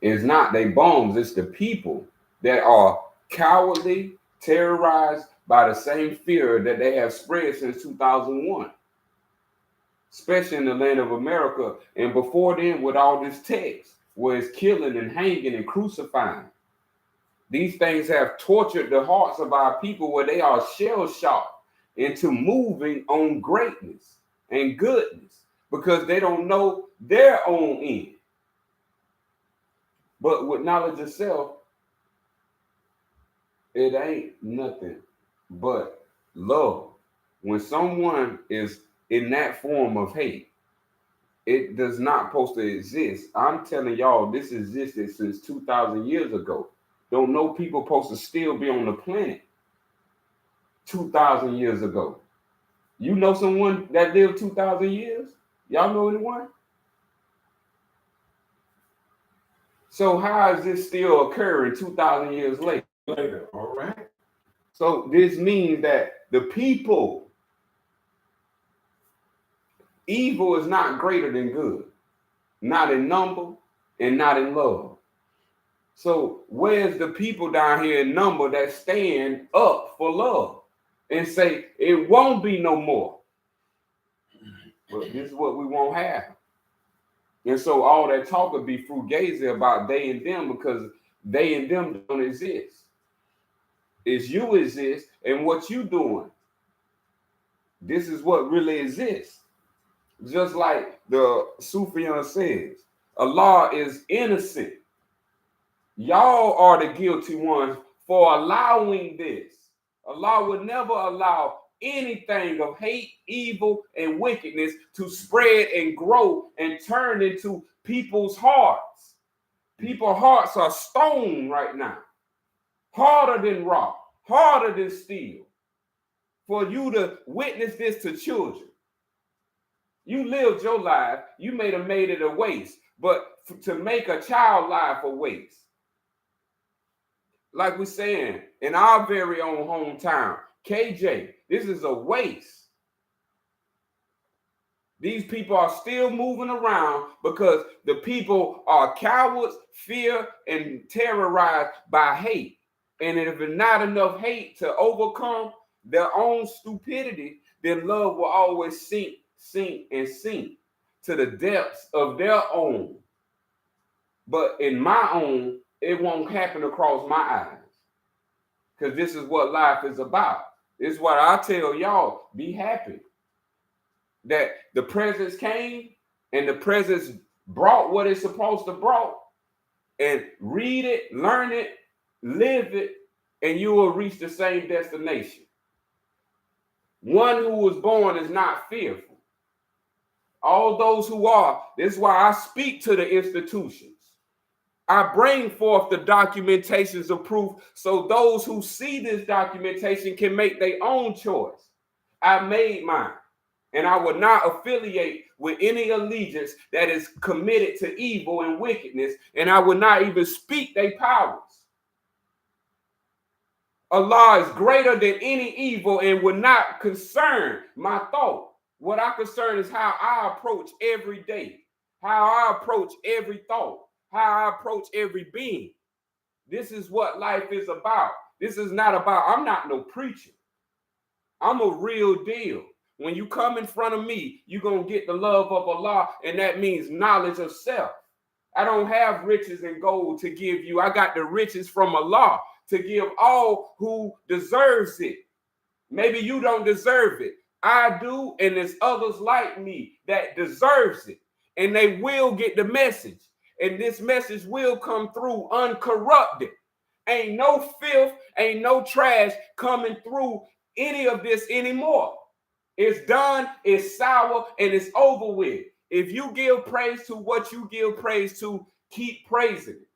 It's not they bombs, it's the people that are cowardly, terrorized by the same fear that they have spread since 2001. Especially in the land of America. And before then, with all this text, where it's killing and hanging and crucifying. These things have tortured the hearts of our people where they are shell-shocked into moving on greatness and goodness because they don't know their own end. But with knowledge of self, it ain't nothing but love. When someone is in that form of hate, it does not supposed to exist. I'm telling y'all, this existed since 2,000 years ago. Don't know people supposed to still be on the planet 2,000 years ago. You know someone that lived 2,000 years? Y'all know anyone? So how is this still occurring 2,000 years later? All right. So this means that the people, evil is not greater than good, not in number and not in love. So where's the people down here in number that stand up for love and say it won't be no more? But this is what we won't have. And so all that talk will be fugazi about they and them because they and them don't exist. It's you exist and what you doing. This is what really exists. Just like the Sufian says, Allah is innocent. Y'all are the guilty ones for allowing this. Allah would never allow anything of hate, evil, and wickedness to spread and grow and turn into people's hearts. People's hearts are stone right now. Harder than rock, harder than steel. For you to witness this to children. You lived your life, you made it a waste. But to make a child life a waste. Like we're saying, in our very own hometown, KJ, this is a waste. These people are still moving around because the people are cowards, fear, and terrorized by hate. And if it's not enough hate to overcome their own stupidity, then love will always sink to the depths of their own. But in my own, it won't happen across my eyes. Because this is what life is about. This is what I tell y'all, be happy. That the presence came and the presence brought what it's supposed to brought. And read it, learn it, live it, and you will reach the same destination. One who was born is not fearful. All those who are, this is why I speak to the institutions. I bring forth the documentations of proof so those who see this documentation can make their own choice. I made mine, and I will not affiliate with any allegiance that is committed to evil and wickedness, and I will not even speak their powers. Allah is greater than any evil and will not concern my thought. What I concern is how I approach every day, how I approach every thought. how I approach every being. This is what life is about. This is not about, I'm not no preacher. I'm a real deal. When you come in front of me, you're going to get the love of Allah, and that means knowledge of self. I don't have riches and gold to give you. I got the riches from Allah to give all who deserves it. Maybe you don't deserve it. I do, and there's others like me that deserves it. And they will get the message. And this message will come through uncorrupted. Ain't no filth, ain't no trash coming through any of this anymore. It's done, it's sour, and it's over with. If you give praise to what you give praise to, keep praising it.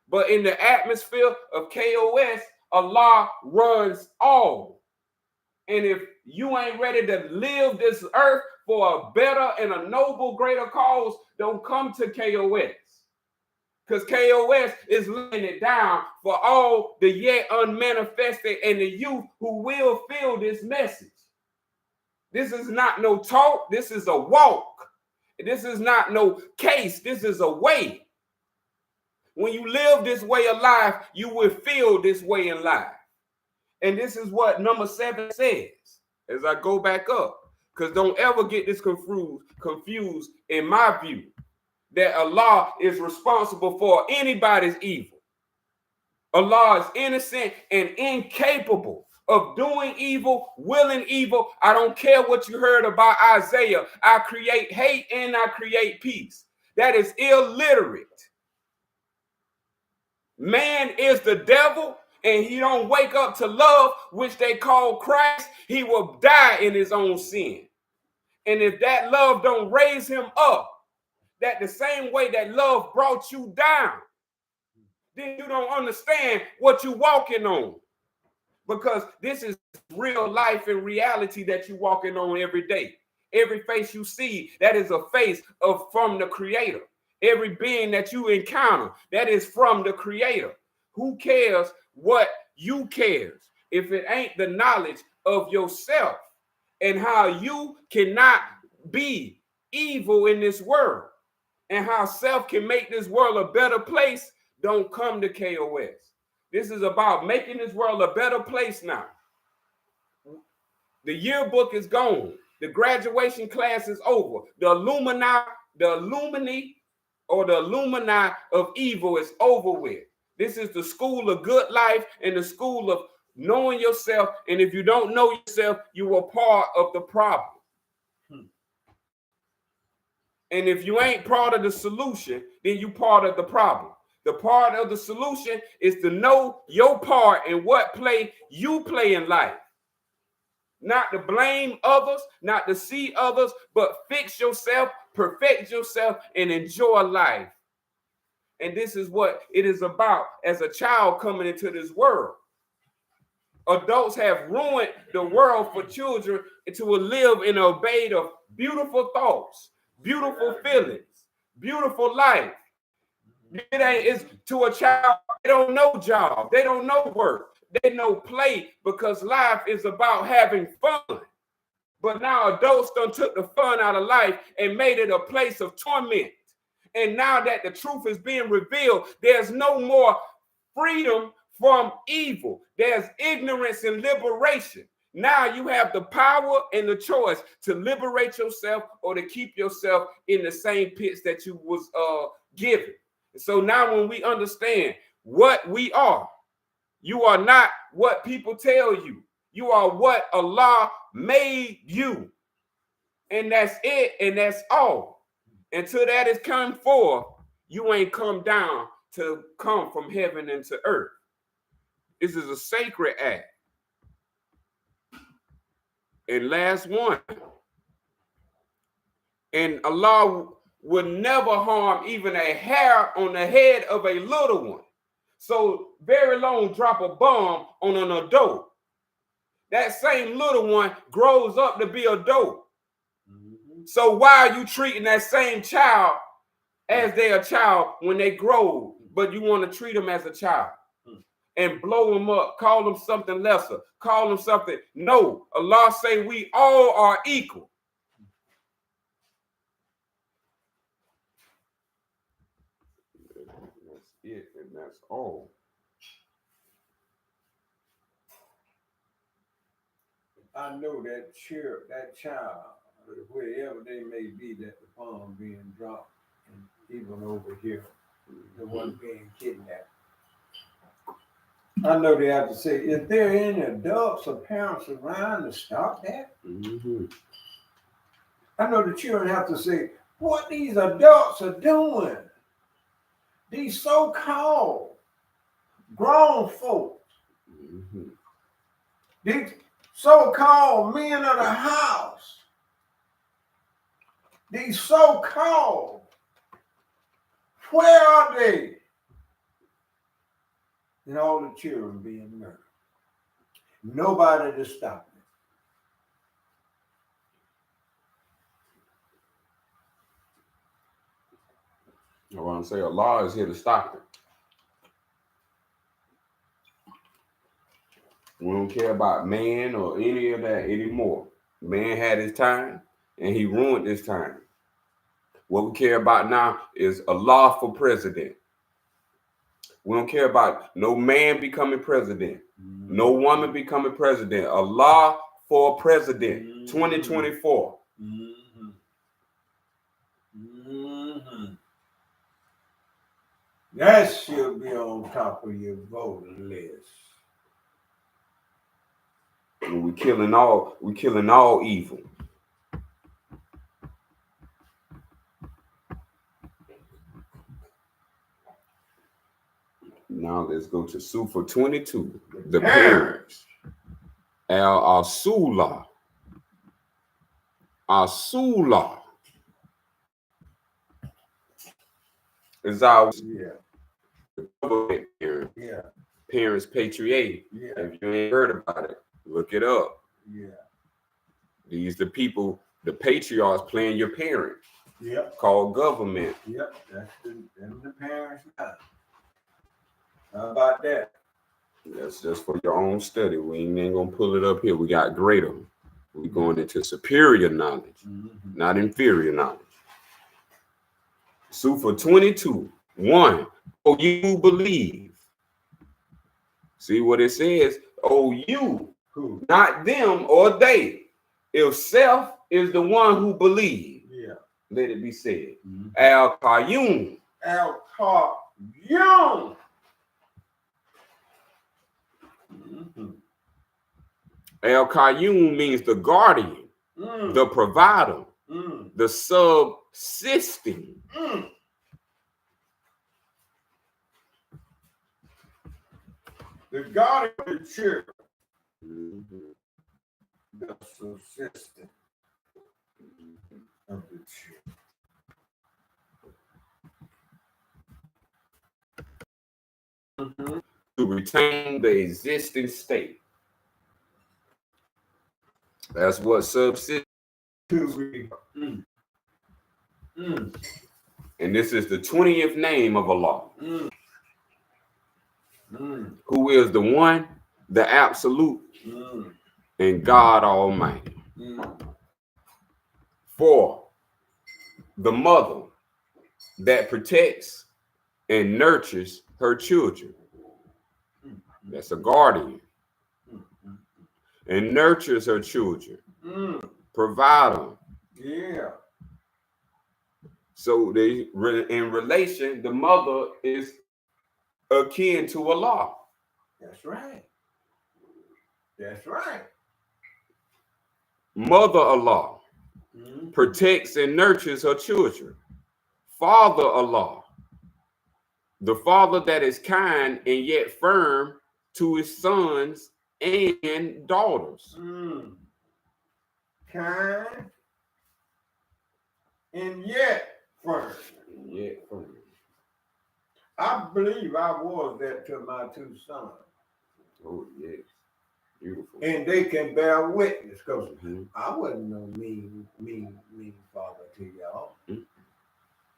But in the atmosphere of KOS, Allah runs all. And if you ain't ready to live this earth for a better and a noble, greater cause, don't come to KOS. Because KOS is laying it down for all the yet unmanifested and the youth who will feel this message. This is not no talk. This is a walk. This is not no case. This is a way. When you live this way of life, you will feel this way in life. And this is what number 7 says as I go back up. Because don't ever get this confused in my view that Allah is responsible for anybody's evil. Allah is innocent and incapable of doing evil, willing evil. I don't care what you heard about Isaiah. I create hate and I create peace. That is illiterate. Man is the devil, and he don't wake up to love, which they call Christ. He will die in his own sin. And if that love don't raise him up, that the same way that love brought you down, then you don't understand what you're walking on. Because this is real life and reality that you're walking on every day. Every face you see, that is a face from the Creator. Every being that you encounter, that is from the Creator. Who cares what you cares if it ain't the knowledge of yourself and how you cannot be evil in this world and how self can make this world a better place? Don't come to KOS. This is about making this world a better place now. The yearbook is gone. The graduation class is over. The Illumini of evil is over with. This is the school of good life and the school of knowing yourself. And if you don't know yourself, you are part of the problem. And if you ain't part of the solution, then you part of the problem. The part of the solution is to know your part and what play you play in life. Not to blame others, not to see others, but fix yourself, perfect yourself, and enjoy life. And this is what it is about as a child coming into this world. Adults have ruined the world for children to live and obey the beautiful thoughts, beautiful feelings, beautiful life. It's to a child, they don't know job, they don't know work, they know play, because life is about having fun. But now adults done took the fun out of life and made it a place of torment. And now that the truth is being revealed, there's no more freedom from evil. There's ignorance and liberation. Now you have the power and the choice to liberate yourself or to keep yourself in the same pits that you was given. So now when we understand what we are, you are not what people tell you. You are what Allah made you. And that's it, and that's all. Until that is come forth, you ain't come down to come from heaven into earth. This is a sacred act. And last one. And Allah would never harm even a hair on the head of a little one. So very long drop a bomb on an adult. That same little one grows up to be adult. So why are you treating that same child as they're a child when they grow, but you want to treat them as a child and blow them up, call them something lesser, call them something? No, Allah say we all are equal. That's it, and that's all. I know that child, wherever they may be, that the bomb being dropped, and even over here, the one being kidnapped. I know they have to say, is there any adults or parents around to stop that? Mm-hmm. I know the children have to say, what these adults are doing. These so-called grown folks, Mm-hmm. these so-called men of the house, these so-called, where are they? And all the children being murdered. Nobody to stop it. I want to say Allah is here to stop it. We don't care about man or any of that anymore. Man had his time and he ruined his time. What we care about now is Allah for president. We don't care about no man becoming president, no woman becoming president. Allah for president, 2024. Mm-hmm. Mm-hmm. That should be on top of your voting list. We killing all evil. Now let's go to Sufa 22. The parents. Al-Sufian. Al-Sufian is our government parent. Yeah. Parents patriate. Yeah. If you ain't heard about it, look it up. Yeah. These the people, the patriarchs playing your parent. Yep. Called government. Yep. That's the parents now. How about that? That's just for your own study. We ain't gonna pull it up here. We got greater. We're going into superior knowledge, not inferior knowledge. Sufa 22, 1. Oh, you believe. See what it says? Oh, you, Who? not them or they. If self is the one who believes, Yeah. let it be said. Al-Qayyum. Al-Qayyum. Al-Qayyum means the guardian, the provider, the subsisting. The God of the church. The subsistent of the church. To retain the existing state. That's what subsist. And this is the 20th name of Allah. Who is the one, the absolute, and God Almighty. 4, the mother that protects and nurtures her children. That's a guardian. And nurtures her children. Provide them. Yeah. So they, in relation, the mother is akin to Allah. That's right. That's right. Mother Allah protects and nurtures her children. Father Allah, the father that is kind and yet firm to his sons and daughters. Kind and yet firm. I believe I was that to my 2 sons. Oh, yes. Beautiful. And they can bear witness, because I wasn't no mean father to y'all.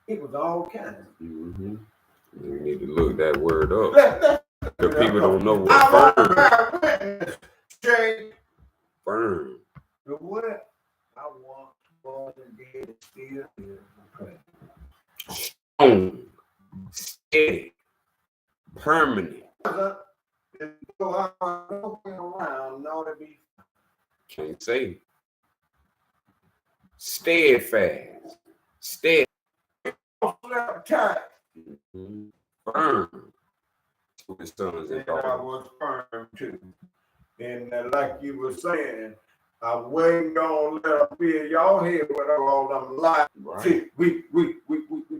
It was all kind. You need to look that word up. Because people don't know what firm. Bear witness, Jay. Firm. The what? I want more than dead, still is. Strong. Steady. permanent. Go around, know to be Can't say. Steadfast. Stead. tight. Firm. To his sons and And I daughters. was firm too. And like you were saying, I wasn't gonna let them fill y'all head with all them lies. Right. See, we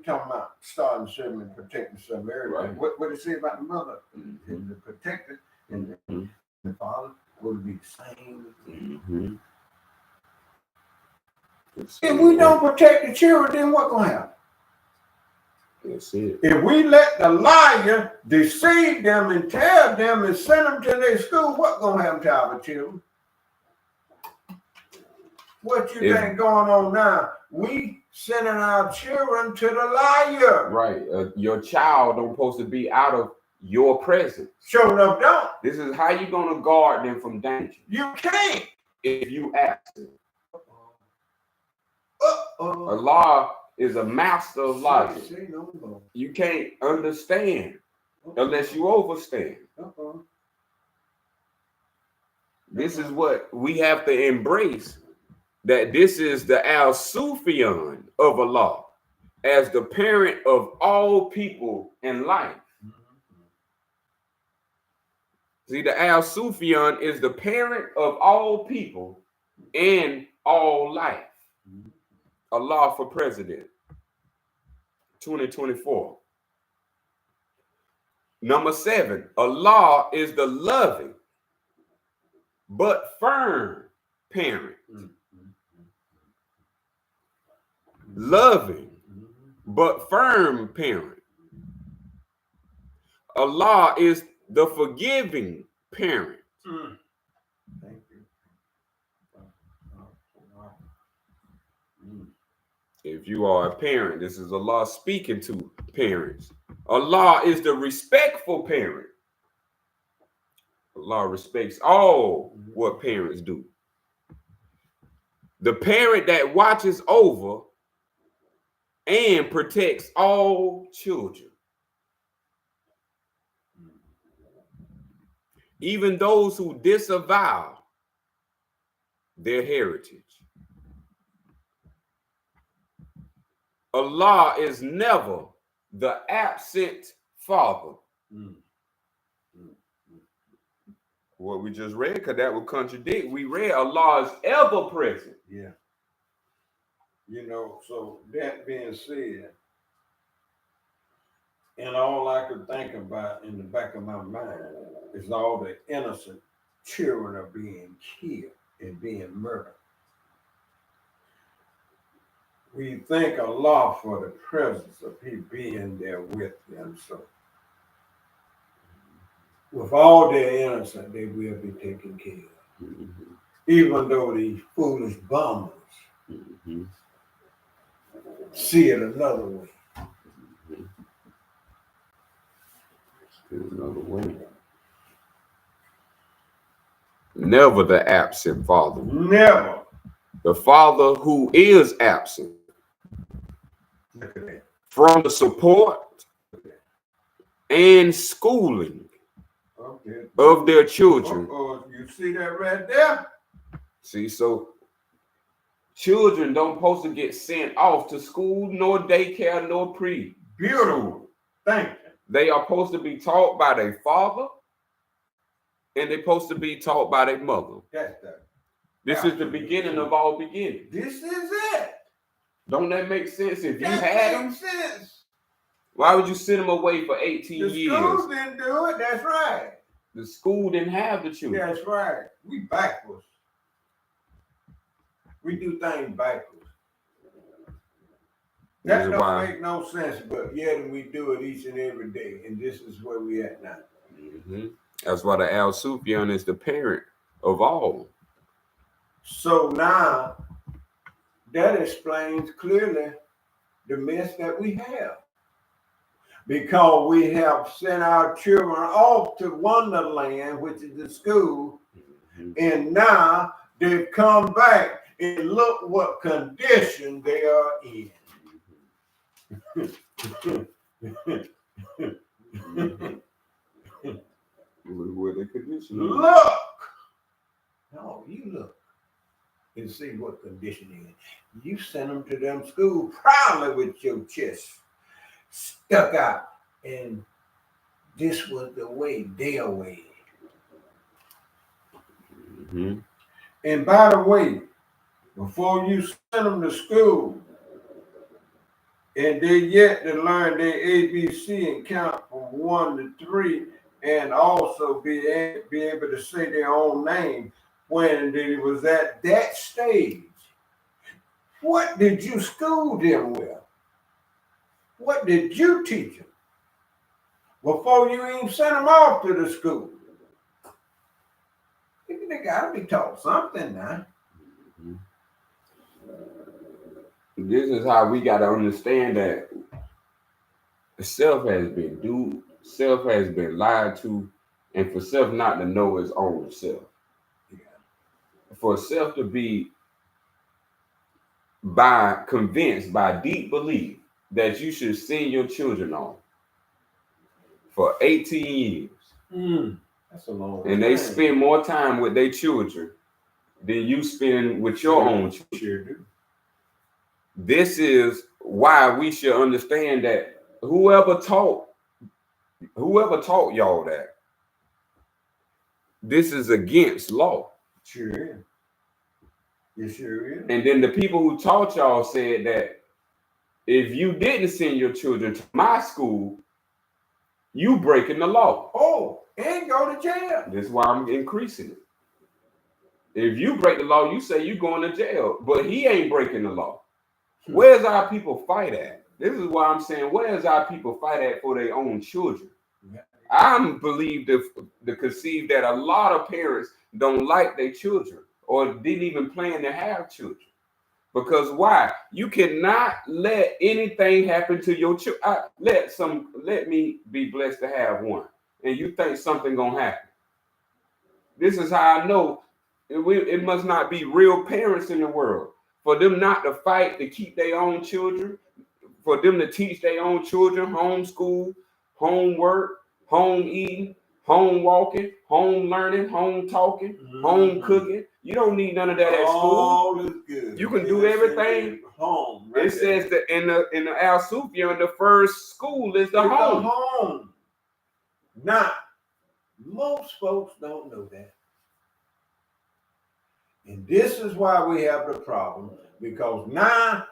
talking about starting serving and protecting some area. Right. What did it say about the mother? And the protector and the father would be the same. Mm-hmm. If we don't protect the children, then what gonna happen? That's it. If we let the liar deceive them and tell them and send them to their school, what gonna happen to our children? What you think going on now? We sending our children to the liar. Right. Your child don't supposed to be out of your presence. Sure enough, don't. This is how you gonna guard them from danger. You can't. If you ask them. Uh-oh. Allah is a master of logic. Say no more. You can't understand unless you overstand. Uh-oh. This is what we have to embrace, that this is the Al-Sufian of Allah as the parent of all people in life. See, the Al-Sufian is the parent of all people and all life. Allah for president, 2024. Number 7, Allah is the loving but firm parent. Loving but firm parent. Allah is the forgiving parent. Thank you. If you are a parent, this is Allah speaking to parents. Allah is the respectful parent. Allah respects all what parents do. The parent that watches over and protects all children. Even those who disavow their heritage. Allah is never the absent father. What we just read, because that would contradict. We read Allah is ever present. Yeah. You know, so that being said, and all I could think about in the back of my mind is all the innocent children are being killed and being murdered. We thank Allah for the presence of He being there with them. So, with all their innocence, they will be taken care of. Even though these foolish bombers see it another way. Another way. Never the absent father. Never. The father who is absent. Look at that. From the support and schooling of their children. You see that right there? See, so children don't supposed to get sent off to school, nor daycare, nor pre. Beautiful. Thank you. They are supposed to be taught by their father, and they're supposed to be taught by their mother. That's that. This is the beginning of all beginnings. This is it. Don't that make sense? If you That had them, makes sense. why would you send them away for 18 The years? schools didn't do it. That's right. The school didn't have the children. That's right. We backwards. We do things backwards. That don't make no sense, but yet we do it each and every day. And this is where we at now. That's why the Al-Sufian is the parent of all. So now that explains clearly the mess that we have. Because we have sent our children off to Wonderland, which is the school, and now they've come back and look what condition they are in. Where the condition is. Look. No, you look and see what condition is. You sent them to them school proudly with your chest stuck out, and this was the way, their way. Mm-hmm. And by the way, before you send them to school, and they yet to learn their ABC and count from 1 to 3, and also be able to say their own name when they was at that stage. What did you school them with? What did you teach them before you even sent them off to the school? They gotta be taught something now. Mm-hmm. This is how we gotta understand that self has been lied to, and for self not to know its own self. Yeah. For self to be convinced by deep belief that you should send your children on for 18 years. That's a long and time. they spend more time with their children than you spend with your own children. Sure do. This is why we should understand that whoever taught y'all that, this is against law. Sure is. It sure is. And then the people who taught y'all said that if you didn't send your children to my school, you breaking the law. Oh, and go to jail. That's why I'm increasing it. If you break the law, you say you're going to jail, but he ain't breaking the law. Where's our people fight at? This is why I'm saying, where's our people fight at for their own children? Yeah. I believe to conceive that a lot of parents don't like their children or didn't even plan to have children. Because why? You cannot let anything happen to your children. Let me be blessed to have one, and you think something gonna happen. This is how I know it must not be real parents in the world for them not to fight to keep their own children, for them to teach their own children homeschool, homework, home eating, home walking, home learning, home talking, home cooking. You don't need none of that at school. All is good. You can do everything. Home. It says that in the Al-Sufian, the first school is the home. Home. Now, most folks don't know that. And this is why we have the problem, because now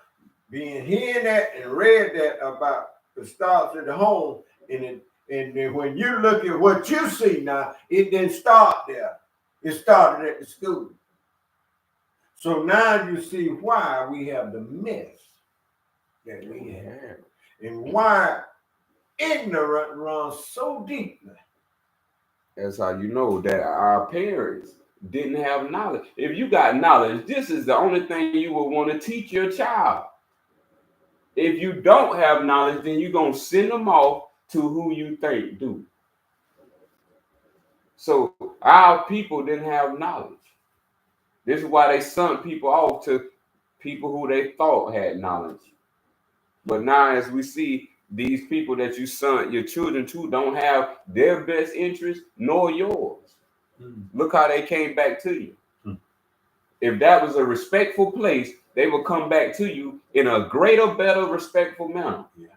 hearing that and read that about the starts at the home, and then when you look at what you see now, it didn't start there. It started at the school. So now you see why we have the mess that we have, and why ignorance runs so deeply. That's how you know that our parents didn't have knowledge. If you got knowledge, this is the only thing you would want to teach your child. If you don't have knowledge, then you're going to send them off to who you think do. So our people didn't have knowledge. This is why they sent people off to people who they thought had knowledge. But now as we see, these people that you sent your children to don't have their best interest nor yours. Look how they came back to you. If that was a respectful place, they will come back to you in a greater, better, respectful manner. Yeah.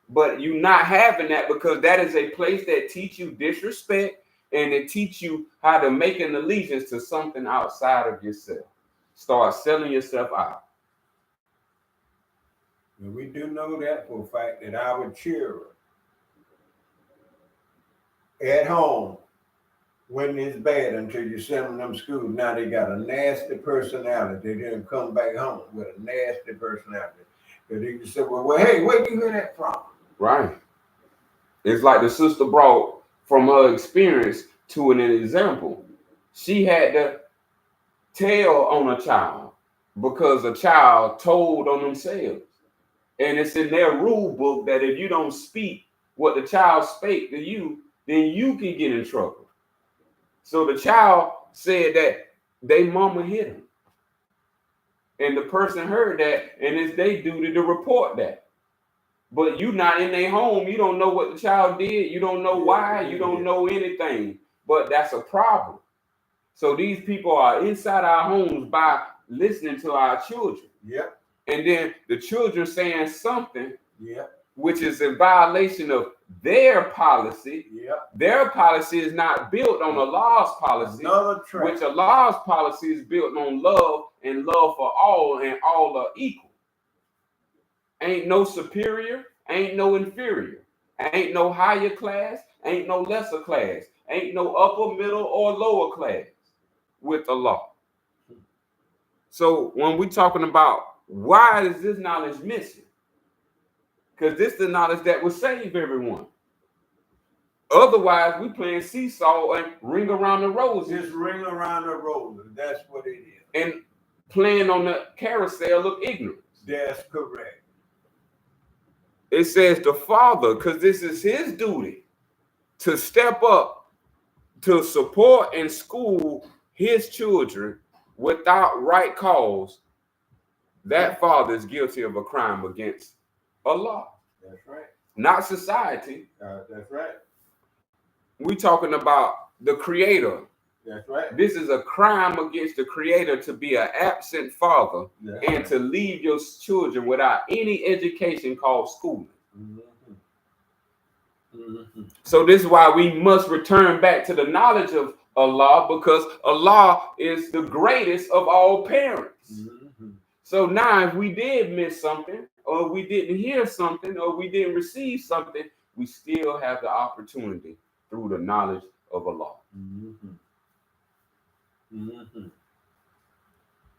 But you not having that, because that is a place that teach you disrespect and it teach you how to make an allegiance to something outside of yourself. Start selling yourself out. And we do know that for a fact that our children at home, when it's bad until you send them to school, now they got a nasty personality. They didn't come back home with a nasty personality. Because they just say, well, hey, where do you hear that from? Right. It's like the sister brought from her experience to an example. She had to tell on a child because a child told on themselves. And it's in their rule book that if you don't speak what the child spake to you, then you can get in trouble. So the child said that they mama hit him. And the person heard that, and it's their duty to report that. but you not in their home. You don't know what the child did. You don't know why. You don't know anything. But that's a problem. So these people are inside our homes by listening to our children. Yep. And then the children saying something, Yep. which is in violation of their policy. Yep. Their policy is not built on Allah's policy, which Allah's policy is built on love and love for all, and all are equal. Ain't no superior, ain't no inferior, ain't no higher class, ain't no lesser class, ain't no upper, middle, or lower class with Allah. So when we're talking about why is this knowledge missing? Because this is the knowledge that will save everyone. Otherwise, we playing seesaw and ring around the roses. Just ring around the roses. That's what it is. And playing on the carousel of ignorance. That's correct. It says the father, because this is his duty, to step up to support and school his children without right cause. That father is guilty of a crime against Allah. That's right. Not society. That's right. We're talking about the creator. That's right. This is a crime against the creator to be an absent father and to leave your children without any education called schooling. Mm-hmm. Mm-hmm. So this is why we must return back to the knowledge of Allah, because Allah is the greatest of all parents. Mm-hmm. So now if we did miss something, or we didn't hear something, or we didn't receive something, we still have the opportunity through the knowledge of Allah. Mm-hmm. Mm-hmm.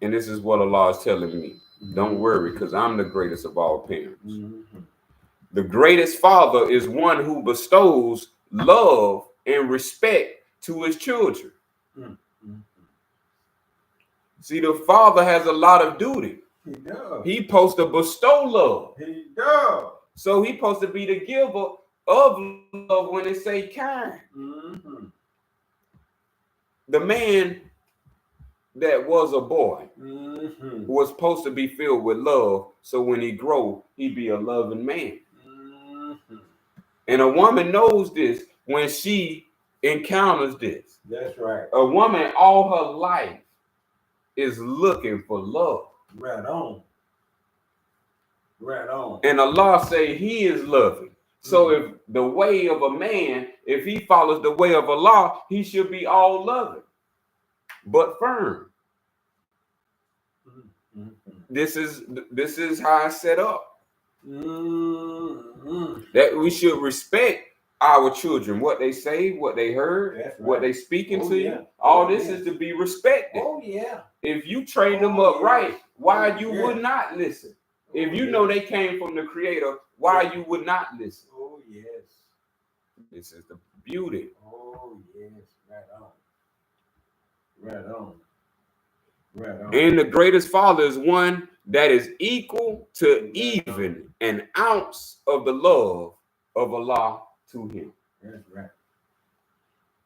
And this is what Allah is telling me. Don't worry, because I'm the greatest of all parents. Mm-hmm. The greatest father is one who bestows love and respect to his children. Mm-hmm. See, the father has a lot of duty. He does. He's supposed to bestow love. He does. So he's supposed to be the giver of love when they say kind. Mm-hmm. The man that was a boy Mm-hmm. was supposed to be filled with love, so when he grow, he be a loving man. Mm-hmm. And a woman knows this when she encounters this. That's right. A woman all her life is looking for love. Right on. Right on. And Allah say he is loving. So if the way of a man, if he follows the way of Allah, he should be all loving, but firm. Mm-hmm. This is how it's set up. Mm-hmm. That we should respect our children, what they say, what they heard, That's right. what they speaking to yeah. you. All Oh, this yeah. is to be respected. Oh yeah. If you train them up right, why you yeah. would not listen? If you yeah. know they came from the Creator, why you would not listen? Oh yes. This is the beauty. Oh yes. Right on. Right on. Right on. And the greatest father is one that is equal to even an ounce of the love of Allah to him. That's right.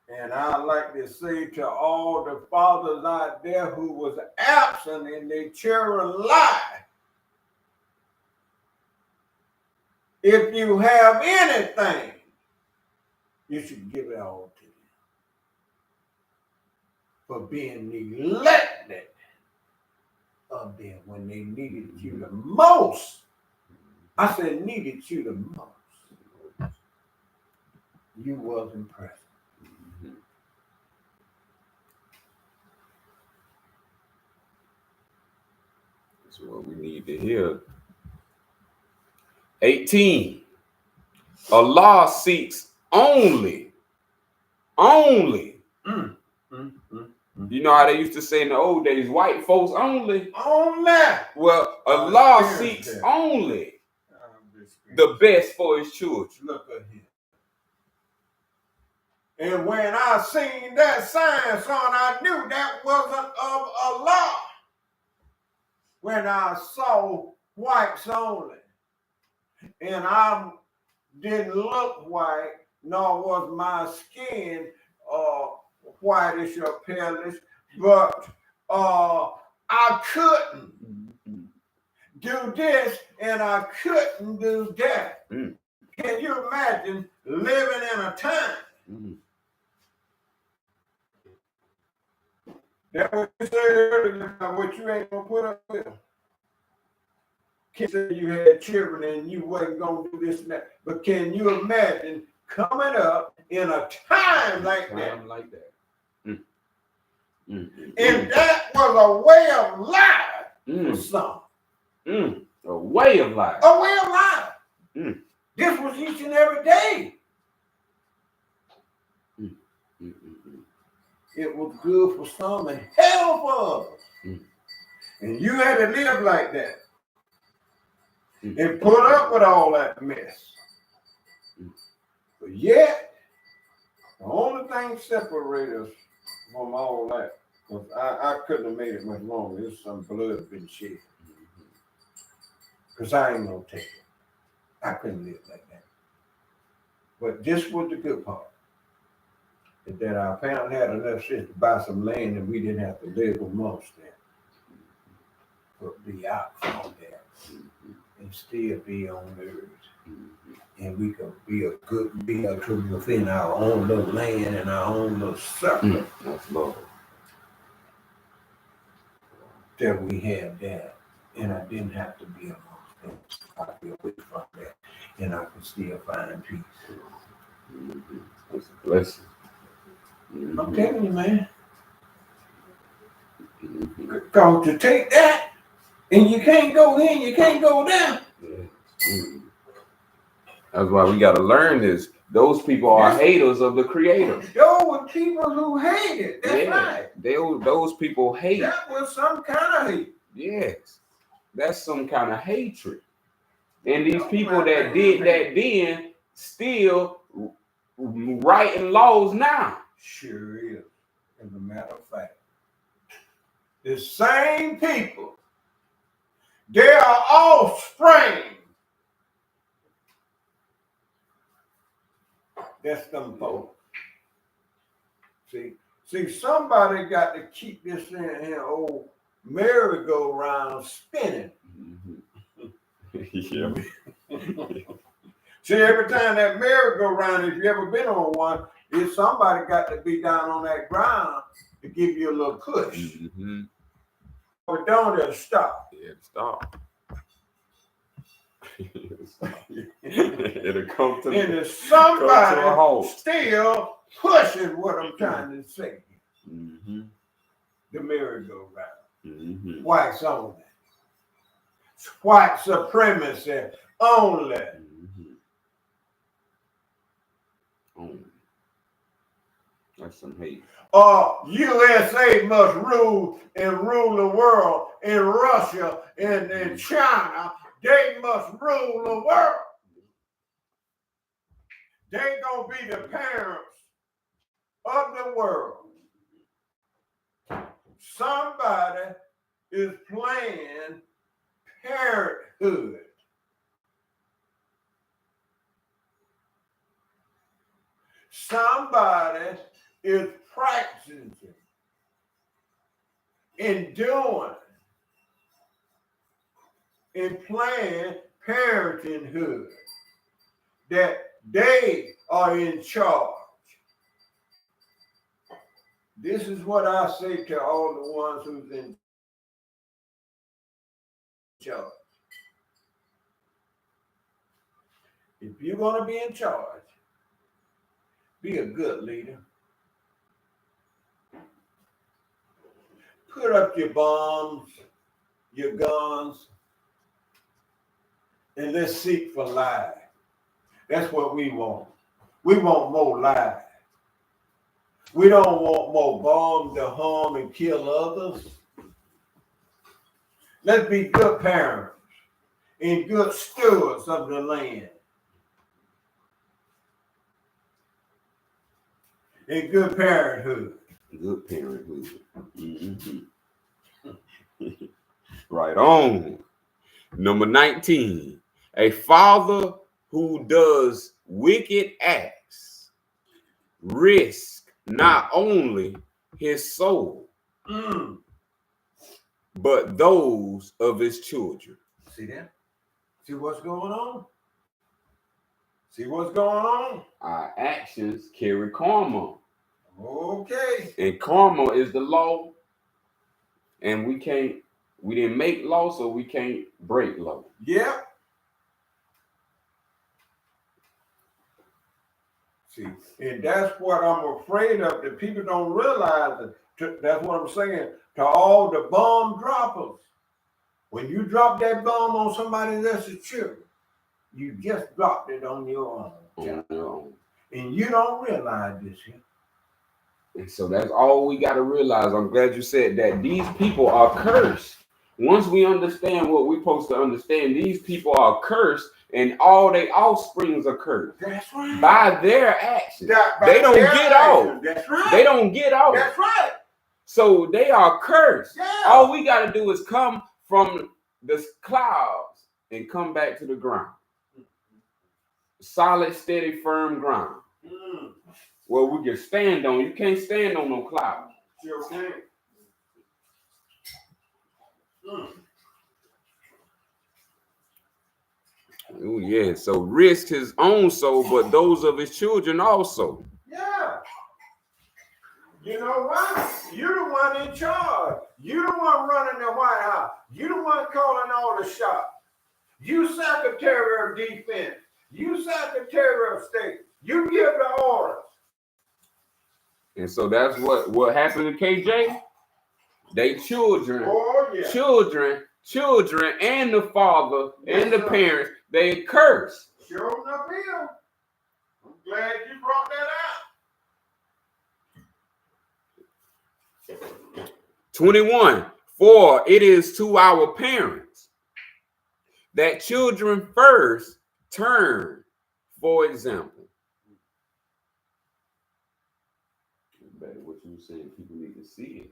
And I'd like to say to all the fathers out there who was absent in their children's life, if you have anything, you should give it all to them for being neglected of them when they needed you the most. I said needed you the most. You wasn't present. That's what we need to hear. 18. Allah seeks only. You know how they used to say in the old days, white folks only. Only. Well, Allah seeks only the best for his children. Look at him. And when I seen that sign, son, I knew that wasn't of Allah. When I saw whites only, and I didn't look white, nor was my skin whitish or palish, but I couldn't do this and I couldn't do that. Mm. Can you imagine living in a time? Mm. That's what you said earlier about what you ain't gonna put up with. Can't say you had children and you wasn't gonna do this and that. But can you imagine coming up in a time like that? Time like that. Mm. Mm. And that was a way of life for Mm. some. Mm. A way of life. A way of life. Mm. This was each and every day. Mm. Mm. Mm. It was good for some and hell for others. Mm. And you had to live like that. Mm. And put up with all that mess. Mm. But yet, the only thing separate us from all that was I couldn't have made it much longer. There's some blood been shed. Because I ain't gonna take it. I couldn't live like that. But this was the good part. Is that our parents had enough sense to buy some land and we didn't have to live amongst them. But be out from there and still be on the earth. And we could be within our own little land and our own little circle That's love. that we have there. And I didn't have to be amongst them. I could be away from that. And I could still find peace. That's a blessing. I'm telling you, man. Because to take that, and you can't go in, you can't go down. That's why we got to learn this. Those people are haters of the Creator. Those were people who hated. That's right. Those people hate. That was some kind of hate. Yes. That's some kind of hatred. And these people that did that then still writing laws now. Sure is. As a matter of fact. The same people, they are offspring. That's them folks. See, somebody got to keep this in here old merry-go-round spinning. Yeah. See, every time that merry-go-round, if you ever been on one, is somebody got to be down on that ground to give you a little push. But don't just stop. Yeah, stop. It'll come to And there's somebody a halt. still pushing what I'm trying to say. The merry-go-round. Whites only. White supremacy only. That's some hate. USA must rule and rule the world. In Russia and in China, they must rule the world. They gonna be the parents of the world. Somebody is playing parenthood. Somebody is practicing and doing and playing parenthood, that they are in charge. This is what I say to all the ones who's in charge. If you're going to be in charge, be a good leader. Put up your bombs, your guns, and let's seek for life. That's what we want. We want more life. We don't want more bombs to harm and kill others. Let's be good parents and good stewards of the land. And good parenthood. Good parenthood. Right on. Number 19. A father who does wicked acts risk not only his soul, but those of his children. See that? See what's going on? See what's going on? Our actions carry karma. Okay. And karma is the law. And we didn't make law, so we can't break law. Yep. See, and that's what I'm afraid of, that people don't realize that. That's what I'm saying to all the bomb droppers. When you drop that bomb on somebody else's children, you just dropped it on your own. And you don't realize this here. And so that's all we got to realize. I'm glad you said that. These people are cursed. Once we understand what we're supposed to understand, these people are cursed, and all their offsprings are cursed. That's right. By their actions. They don't get off. That's right. They don't get off. That's right. So they are cursed. Yeah. All we got to do is come from the clouds and come back to the ground. Solid, steady, firm ground. Well, we can stand on. You can't stand on no cloud. Sure can. Oh, yeah. So risk his own soul, but those of his children also. Yeah. You know why? You're the one in charge. You're the one running the White House. You're the one calling all the shots. You Secretary of Defense. You Secretary of State. You give the orders. And so that's what happened to KJ. They children, children, and the father and the parents, they curse. Sure enough, Bill. I'm glad you brought that out. 21. For it is to our parents that children first turn, for example. Better what you were saying, people need to see it.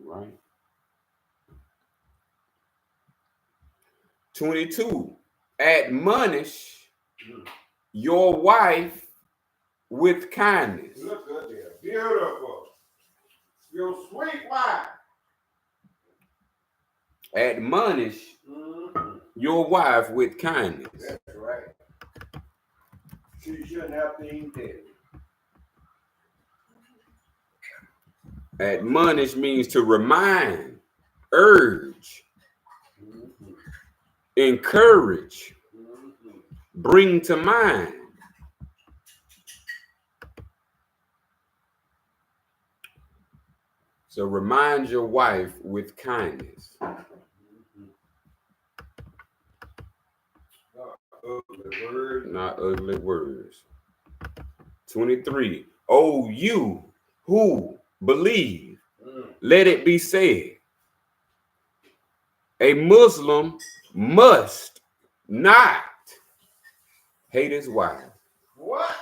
Right? 22. Admonish your wife with kindness. Look good there. Beautiful. Your sweet wife. Admonish your wife with kindness. That's right. She shouldn't have to eat that. Admonish means to remind, urge, encourage, bring to mind. So remind your wife with kindness. Ugly words. Not ugly words. 23. Oh, you who believe, let it be said. A Muslim must not hate his wife. What?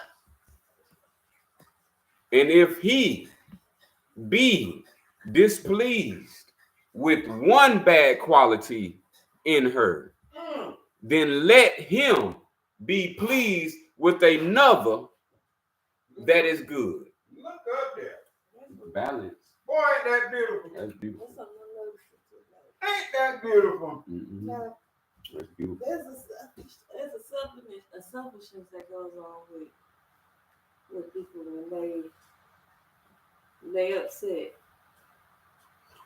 And if he be displeased with one bad quality in her, then let him be pleased with another that is good. Look up there. Balance. Boy, ain't that beautiful. That's beautiful. Ain't that beautiful? Mm-hmm. Now, That's beautiful. there's a selfishness that goes on with people when they upset.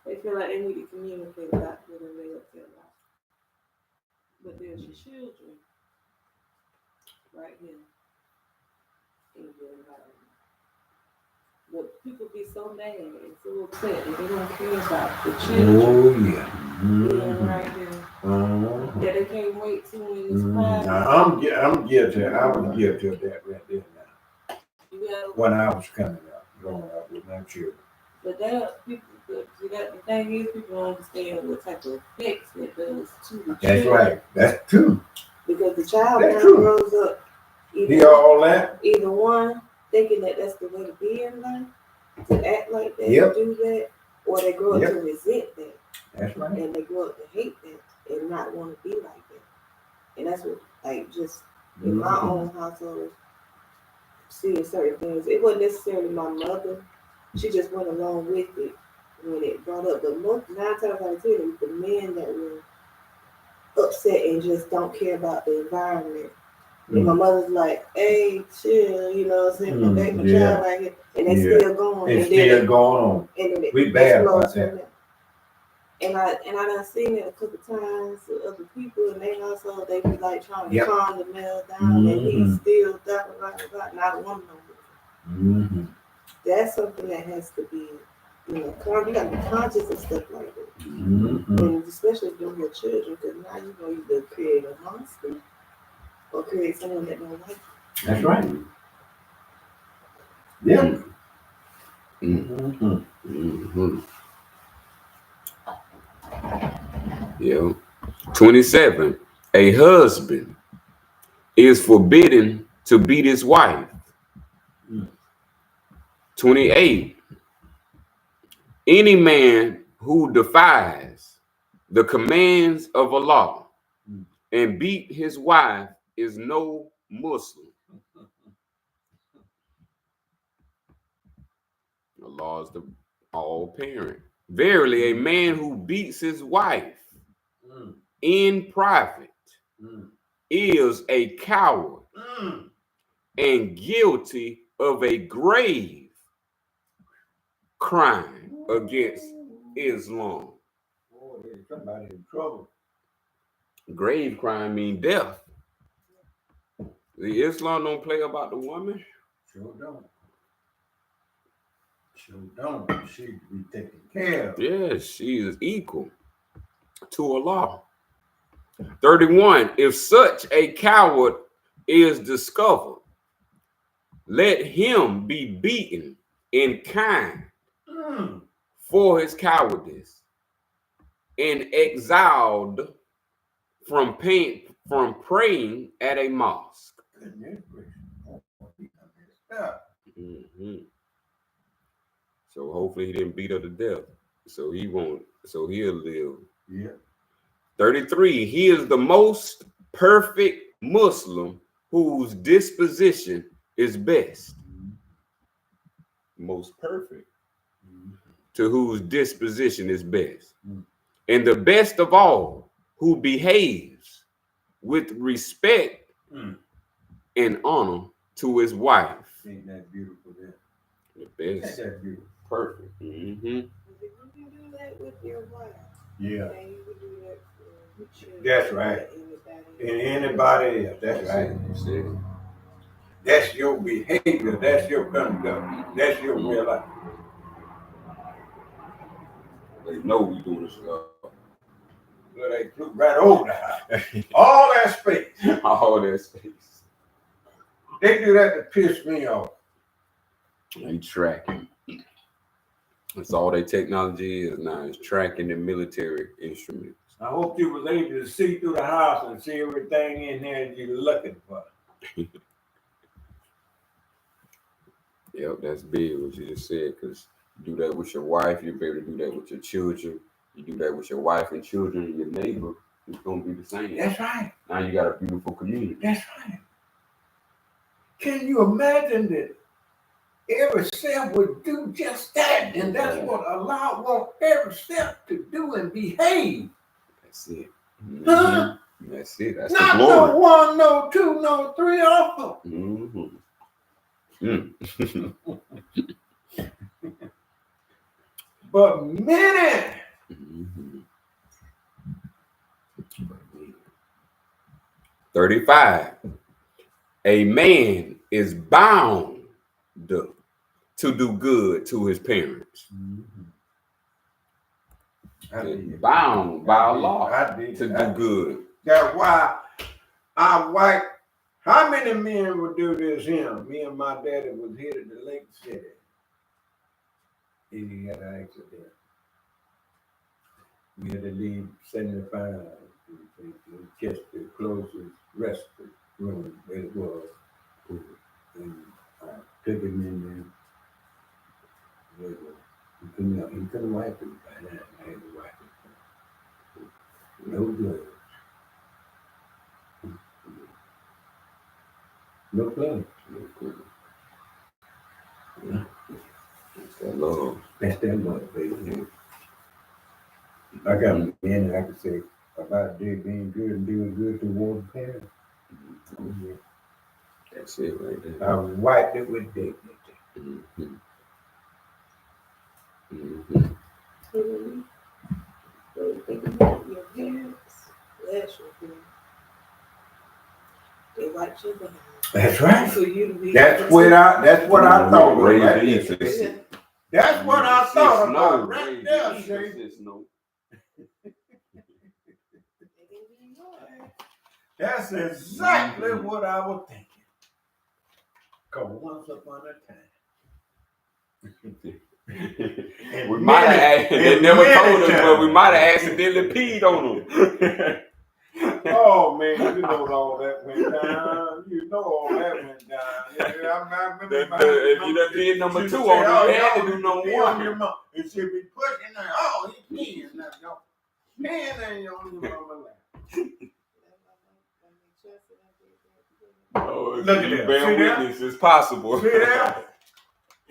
They feel like they need to communicate about what they upset about. But there's your children right here in your environment. But people be so mad and so upset that they don't care about the children. Oh, yeah. Right there. That they can't wait till when it's private. Now, I'm guilty. I was guilty of that right there now. When I was coming up, growing up with my children. But the thing is, people don't understand what type of effects that does to the children. That's right. That's true. Because the child That's now true. grows up either one thinking that that's the way to be in life, to act like that, to do that, or they grow up to resent that. That's right. And they grow up to hate that and not want to be like that. And that's what, like, just in my own household, seeing certain things. It wasn't necessarily my mother. She just went along with it. when it brought up. But most 9 times out of 10, it was the men that were upset and just don't care about the environment. And my mother's like, "Hey, chill," you know what I'm saying? My baby, my child right here, and they still going. It's still going on. And then We bad about from that. that. And I done seen it a couple times with other people, and they also they be like trying to calm the male down, and he's still not one of them. That's something that has to be, you got to be conscious of stuff like that, and especially if you're your children, because now you're going to either create a monster or create someone that don't like you. That's right. Yeah. Yeah. 27. A husband is forbidden to beat his wife. 28. Any man who defies the commands of Allah and beat his wife is no Muslim. Allah is the all parent. Verily, a man who beats his wife in private is a coward and guilty of a grave crime against Islam. Oh, there's somebody in trouble. Grave crime mean death. The Islam don't play about the woman. Sure don't. She be taken care of. Yes, she is equal to Allah. 31. If such a coward is discovered, let him be beaten in kind for his cowardice and exiled from praying at a mosque. So hopefully he didn't beat her to death. So he'll live. Yeah. 33. He is the most perfect Muslim whose disposition is best. Most perfect. To whose disposition is best. And the best of all, who behaves with respect and honor to his wife. Ain't that beautiful then? The best. Ain't that beautiful? Perfect. If you can do that with your wife, yeah. then you can do that with your That's right. And anybody else. That's right. That's your behavior. That's your conduct. That's your way of life. They know we doing this stuff. Well, they flew right over the house. All that space. All that space. They do that to piss me off. They tracking. That's all their technology is now, is tracking the military instruments. I hope you was able to see through the house and see everything in there that you're looking for. Yep, that's big what you just said, because you do that with your wife, you'll be able to do that with your children. You do that with your wife and children and your neighbor, it's going to be the same. That's right. Now you got a beautiful community. That's right. Can you imagine that every self would do just that? And that's what Allah wants every self to do and behave. That's it. Huh? That's it. That's not the glory. No 1, no 2, no 3 of them. But many. 35. A man is bound to do good to his parents. Bound by Allah to do good. That's why our wife, how many men would do this here? Me and my daddy was headed to Lake City. He had an accident. We had to leave 75 to catch the closest rescue room where it was. And I took him in there. He couldn't wipe him by that. I had to wipe him. No gloves. No gloves. No gloves. Yeah. That love. That's that love, baby. I got a man I can say about they being good and doing good toward the parents. Mm-hmm. That's it right there. I wiped it with dignity. Mm-hmm. Mm-hmm. So think about your parents, bless your parents. They watch your behind. That's right. For you to be. That's what I thought. Raise Right the there. easy. That's what I thought about right Raise there, the Shay. easy. No. That's exactly what I was thinking. Cause once upon a time. We might have they never told us, but we might have accidentally peed on them. Oh man, you know all that went down. You know all that went down. Yeah, I remember If you done did number 2 on it, you had to do number 1. Your mom. And she'd be pushing her. Oh, he peeing now. No, man ain't on your mama lap. Oh, look at you that. bear See that? witness, it's possible. See that?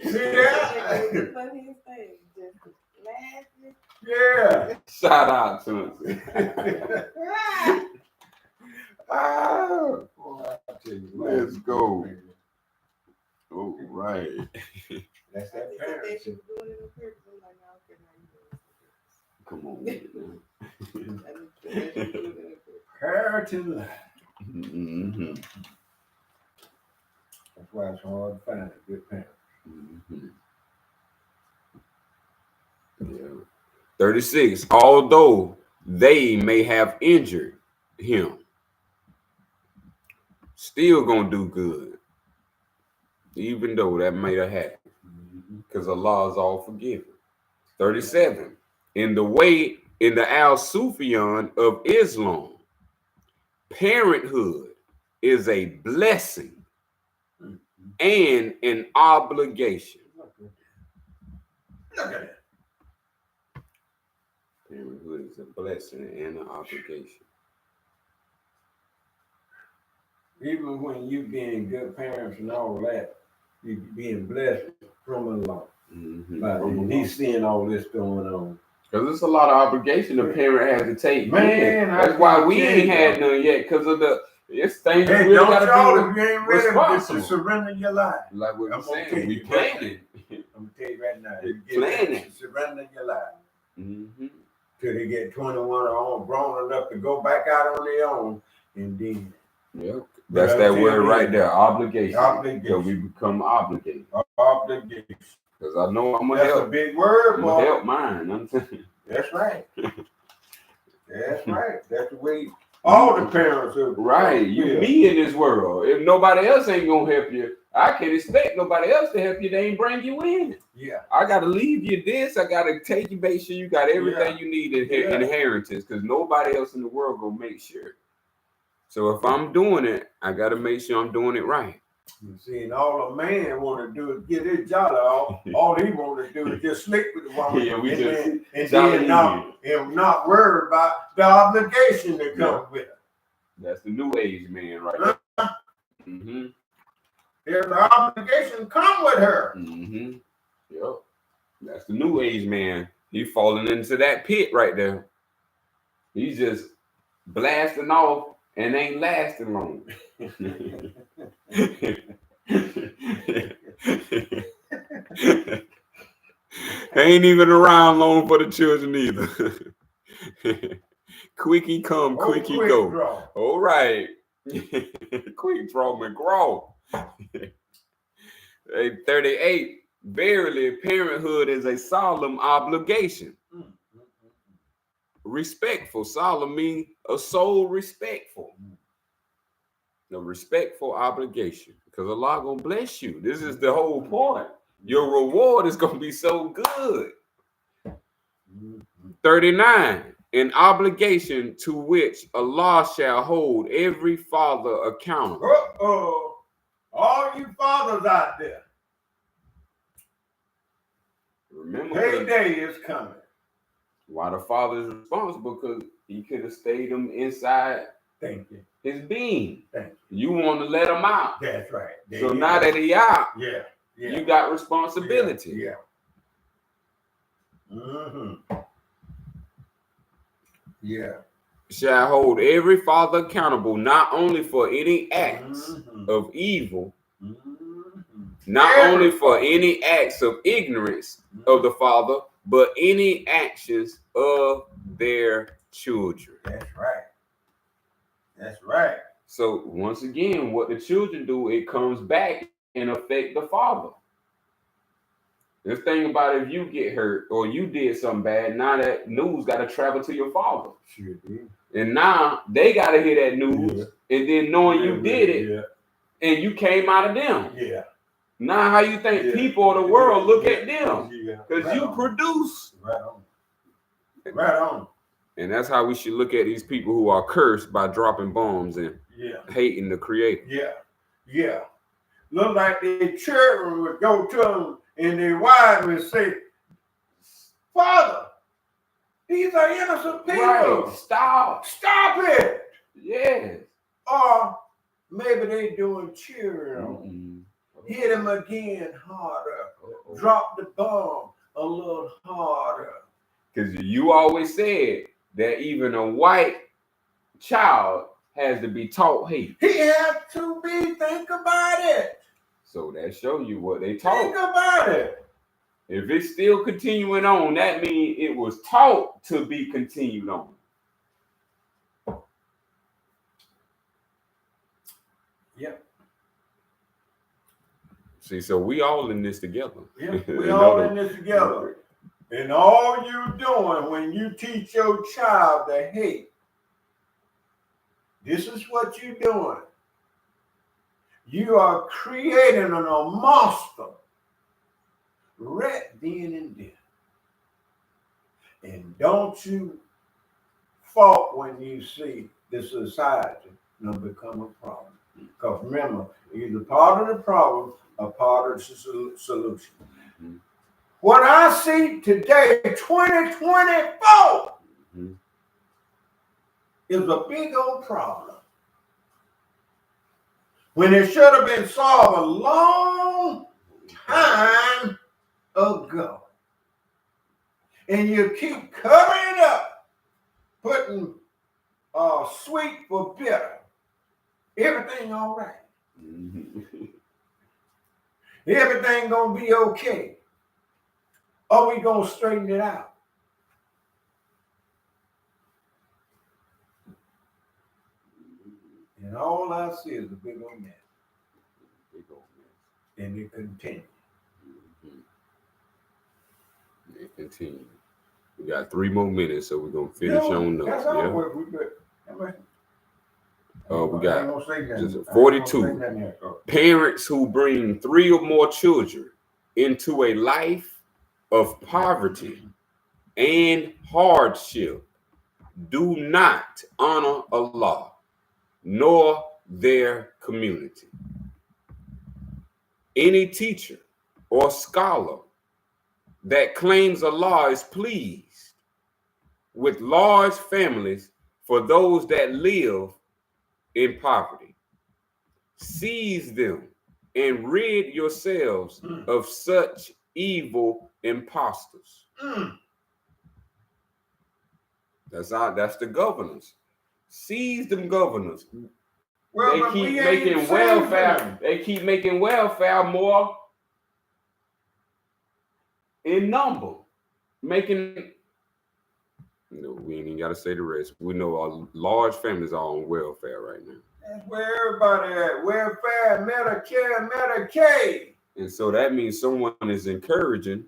See that? The funniest thing, just laughing. Yeah. Shout out to us. Boy, I tell you, Let's go. Oh, right. That's that They said they parent. should do it on purpose. I'm like, no, okay, now you Come on. do it. I mean, they should do it on purpose. Parenting life. Mm-hmm. That's why it's hard to find a good parent. Mm-hmm. Yeah. 36. Although they may have injured him, still gonna do good, even though that may have happened, because Allah is all forgiving. 37. In the Al-Sufian of Islam, parenthood is a blessing and an obligation. Look at that. Parenthood is a blessing and an obligation. Even when you being good parents and all that, you being blessed from Allah. Mm-hmm. He's seeing all this going on. Because it's a lot of obligation the parent has to take. Man, that's why we ain't had none yet. Because of it's things hey, we really don't y'all gotta if be you ain't ready responsible. to surrender your life. Like what I'm I'm gonna saying, tell we you, planning. I'm gonna tell you right now, They you get ready planning. to surrender your life. Mm-hmm. Till they get 21 or on, grown enough to go back out on their own, and then Yep. That's that word right there, obligation. Obligation. Because we become obligated. Obligation. Because I know I'm gonna That's help. a big word, I'm boy. gonna help mine. I'm telling you. That's right. That's right. That's the way all the parents are. Right. You me in this world. If nobody else ain't gonna help you, I can't expect nobody else to help you. They ain't bring you in. Yeah. I gotta leave you this. I gotta take you, make sure you got everything you need in inheritance, because nobody else in the world gonna make sure. So if I'm doing it, I gotta make sure I'm doing it right. You see, and all a man want to do is get his jolly off. All he want to do is just sleep with the woman. Yeah, we and just then not worry about the obligation that comes with it. That's the new age man right there. Mm-hmm. There's an obligation come with her. Mm-hmm. Yep. That's the new age man. He falling into that pit right there. He's just blasting off and ain't lasting long. Ain't even around long for the children either. Quickie come, quickie go. Draw. All right. Quick draw McGraw. 38. Verily, parenthood is a solemn obligation. Respectful. Solemn means a soul respectful. A respectful obligation. Because Allah gonna bless you. This is the whole point. Your reward is gonna be so good. 39. An obligation to which Allah shall hold every father accountable. All you fathers out there. Remember, payday is coming. Why the father is responsible? Because he could have stayed him inside. Thank you. His being. Thank you. You want to let him out. That's right. So now that he out, yeah. you got responsibility. Yeah. Mm-hmm. Yeah. shall hold every father accountable, not only for any acts Mm-hmm. of evil, Mm-hmm. not Every only for father. any acts of ignorance of the father, but any actions of their children. That's right. That's right. So once again, what the children do, it comes back and affect the father. The thing about it, if you get hurt or you did something bad, now that news got to travel to your father. Sure did. And now they got to hear that news. Yeah. And then knowing you Yeah, did it, yeah. and you came out of them. Yeah. Now how you think Yeah. people of the world look Yeah. at them? Yeah. Because Right you on. produce. Right on. Right on. And that's how we should look at these people who are cursed by dropping bombs and Yeah. hating the creator. Yeah. Yeah. Look like the children would go to them and their wives would say, Father, these are innocent people. Right. Stop. Stop it. Yes. Or maybe they doing cheering. Hit him again harder. Drop the bomb a little harder. Because you always said that even a white child has to be taught hate. He has to be. Think about it. So that show you what they taught. Think about it. If it's still continuing on, that means it was taught to be continued on. Yep. See, so we all in this together. Yep. We all in this together. And all you doing when you teach your child to hate, this is what you're doing. You are creating a monster right then and there. And don't you fault when you see the society become a problem. Because remember, you're part of the problem or part of the solution. Mm-hmm. What I see today, 2024, is a big old problem. When it should have been solved a long time ago. And you keep covering it up, putting sweet for bitter. Everything all right. Everything gonna be okay. Or we gonna straighten it out. And all I see is a big old mess. Big old mess. And it continues. It continues. We got 3 more minutes, so we're gonna finish on up. That's all we good. We got just 42. Parents who bring 3 or more children into a life of poverty and hardship do not honor Allah nor their community. Any teacher or scholar that claims Allah is pleased with large families for those that live in poverty, seize them and rid yourselves of such evil impostors. That's the governors. Seize them governors. Well, they keep making welfare. They keep making welfare more in number. Making. No, we ain't even got to say the rest. We know our large families are on welfare right now. That's where everybody at. Welfare, Medicare, Medicaid. And so that means someone is encouraging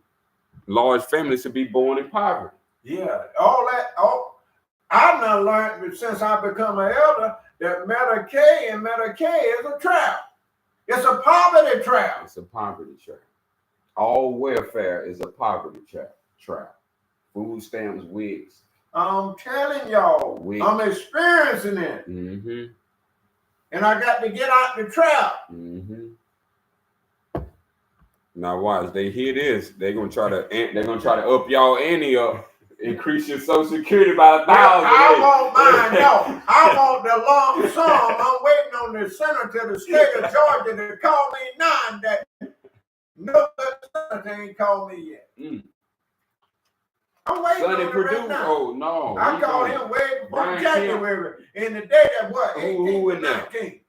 large families to be born in poverty. Yeah, all that. I've now learned since I become an elder that Medicaid and Medicaid is a trap. It's a poverty trap. It's a poverty trap. All welfare is a poverty trap. Food stamps, wigs. I'm telling y'all, wigs. I'm experiencing it. Mm-hmm. And I got to get out the trap. Mm-hmm. Now watch, they hear this, they're gonna try to up y'all ante up, increase your Social Security by 1,000. I want mine, no. I want the lump sum. I'm waiting on the senator of the state of Georgia to call me 9 days. No senator ain't called me yet. I'm waiting Sonny on it Purdue. right now. Oh no. I he called going. him way before Brian January. In the day that what? Who 18, in there? 19.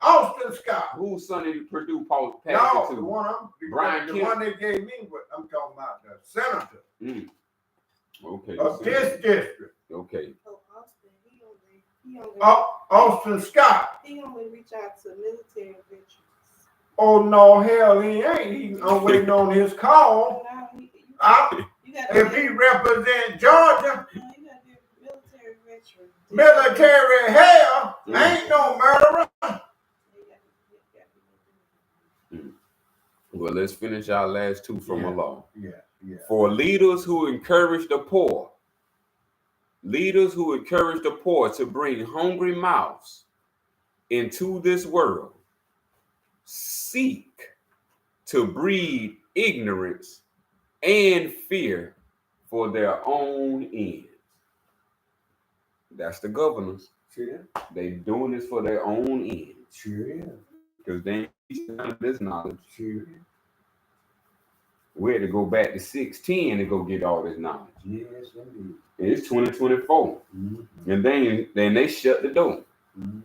Austin Scott. Who's Sonny Purdue passed No, it the to? one Brian the Kemp. one they gave me, but I'm talking about the senator Okay. of this district. Okay. Oh, Austin, he only Austin Scott. he only reach out to military veterans. Oh no, hell he ain't. I'm waiting on his call. No, you got If he represent Georgia, you got to military veterans. military hell, ain't no murderer. Well, let's finish our last two from Allah. Yeah. For leaders who encourage the poor, to bring hungry mouths into this world, seek to breed ignorance and fear for their own ends. That's the governors. Sure. They doing this for their own ends. Sure is. Because they ain't teaching this knowledge. Sure. We had to go back to 610 to go get all this knowledge. Yes, indeed. And it's 2024. Mm-hmm. And then they shut the door. Mm-hmm.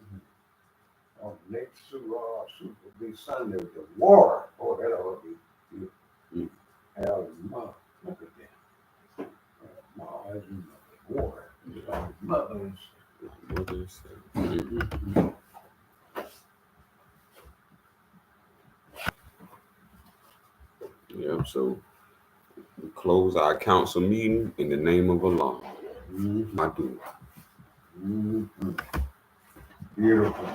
Oh, next Super Big Sunday with the water. Oh, that ought to be good. Mm-hmm. Hell, mother. Look at that. Mother, water. Mothers. Mm-hmm. Yeah, so we close our council meeting in the name of Allah. Mm-hmm. I do. Mm-hmm. Beautiful.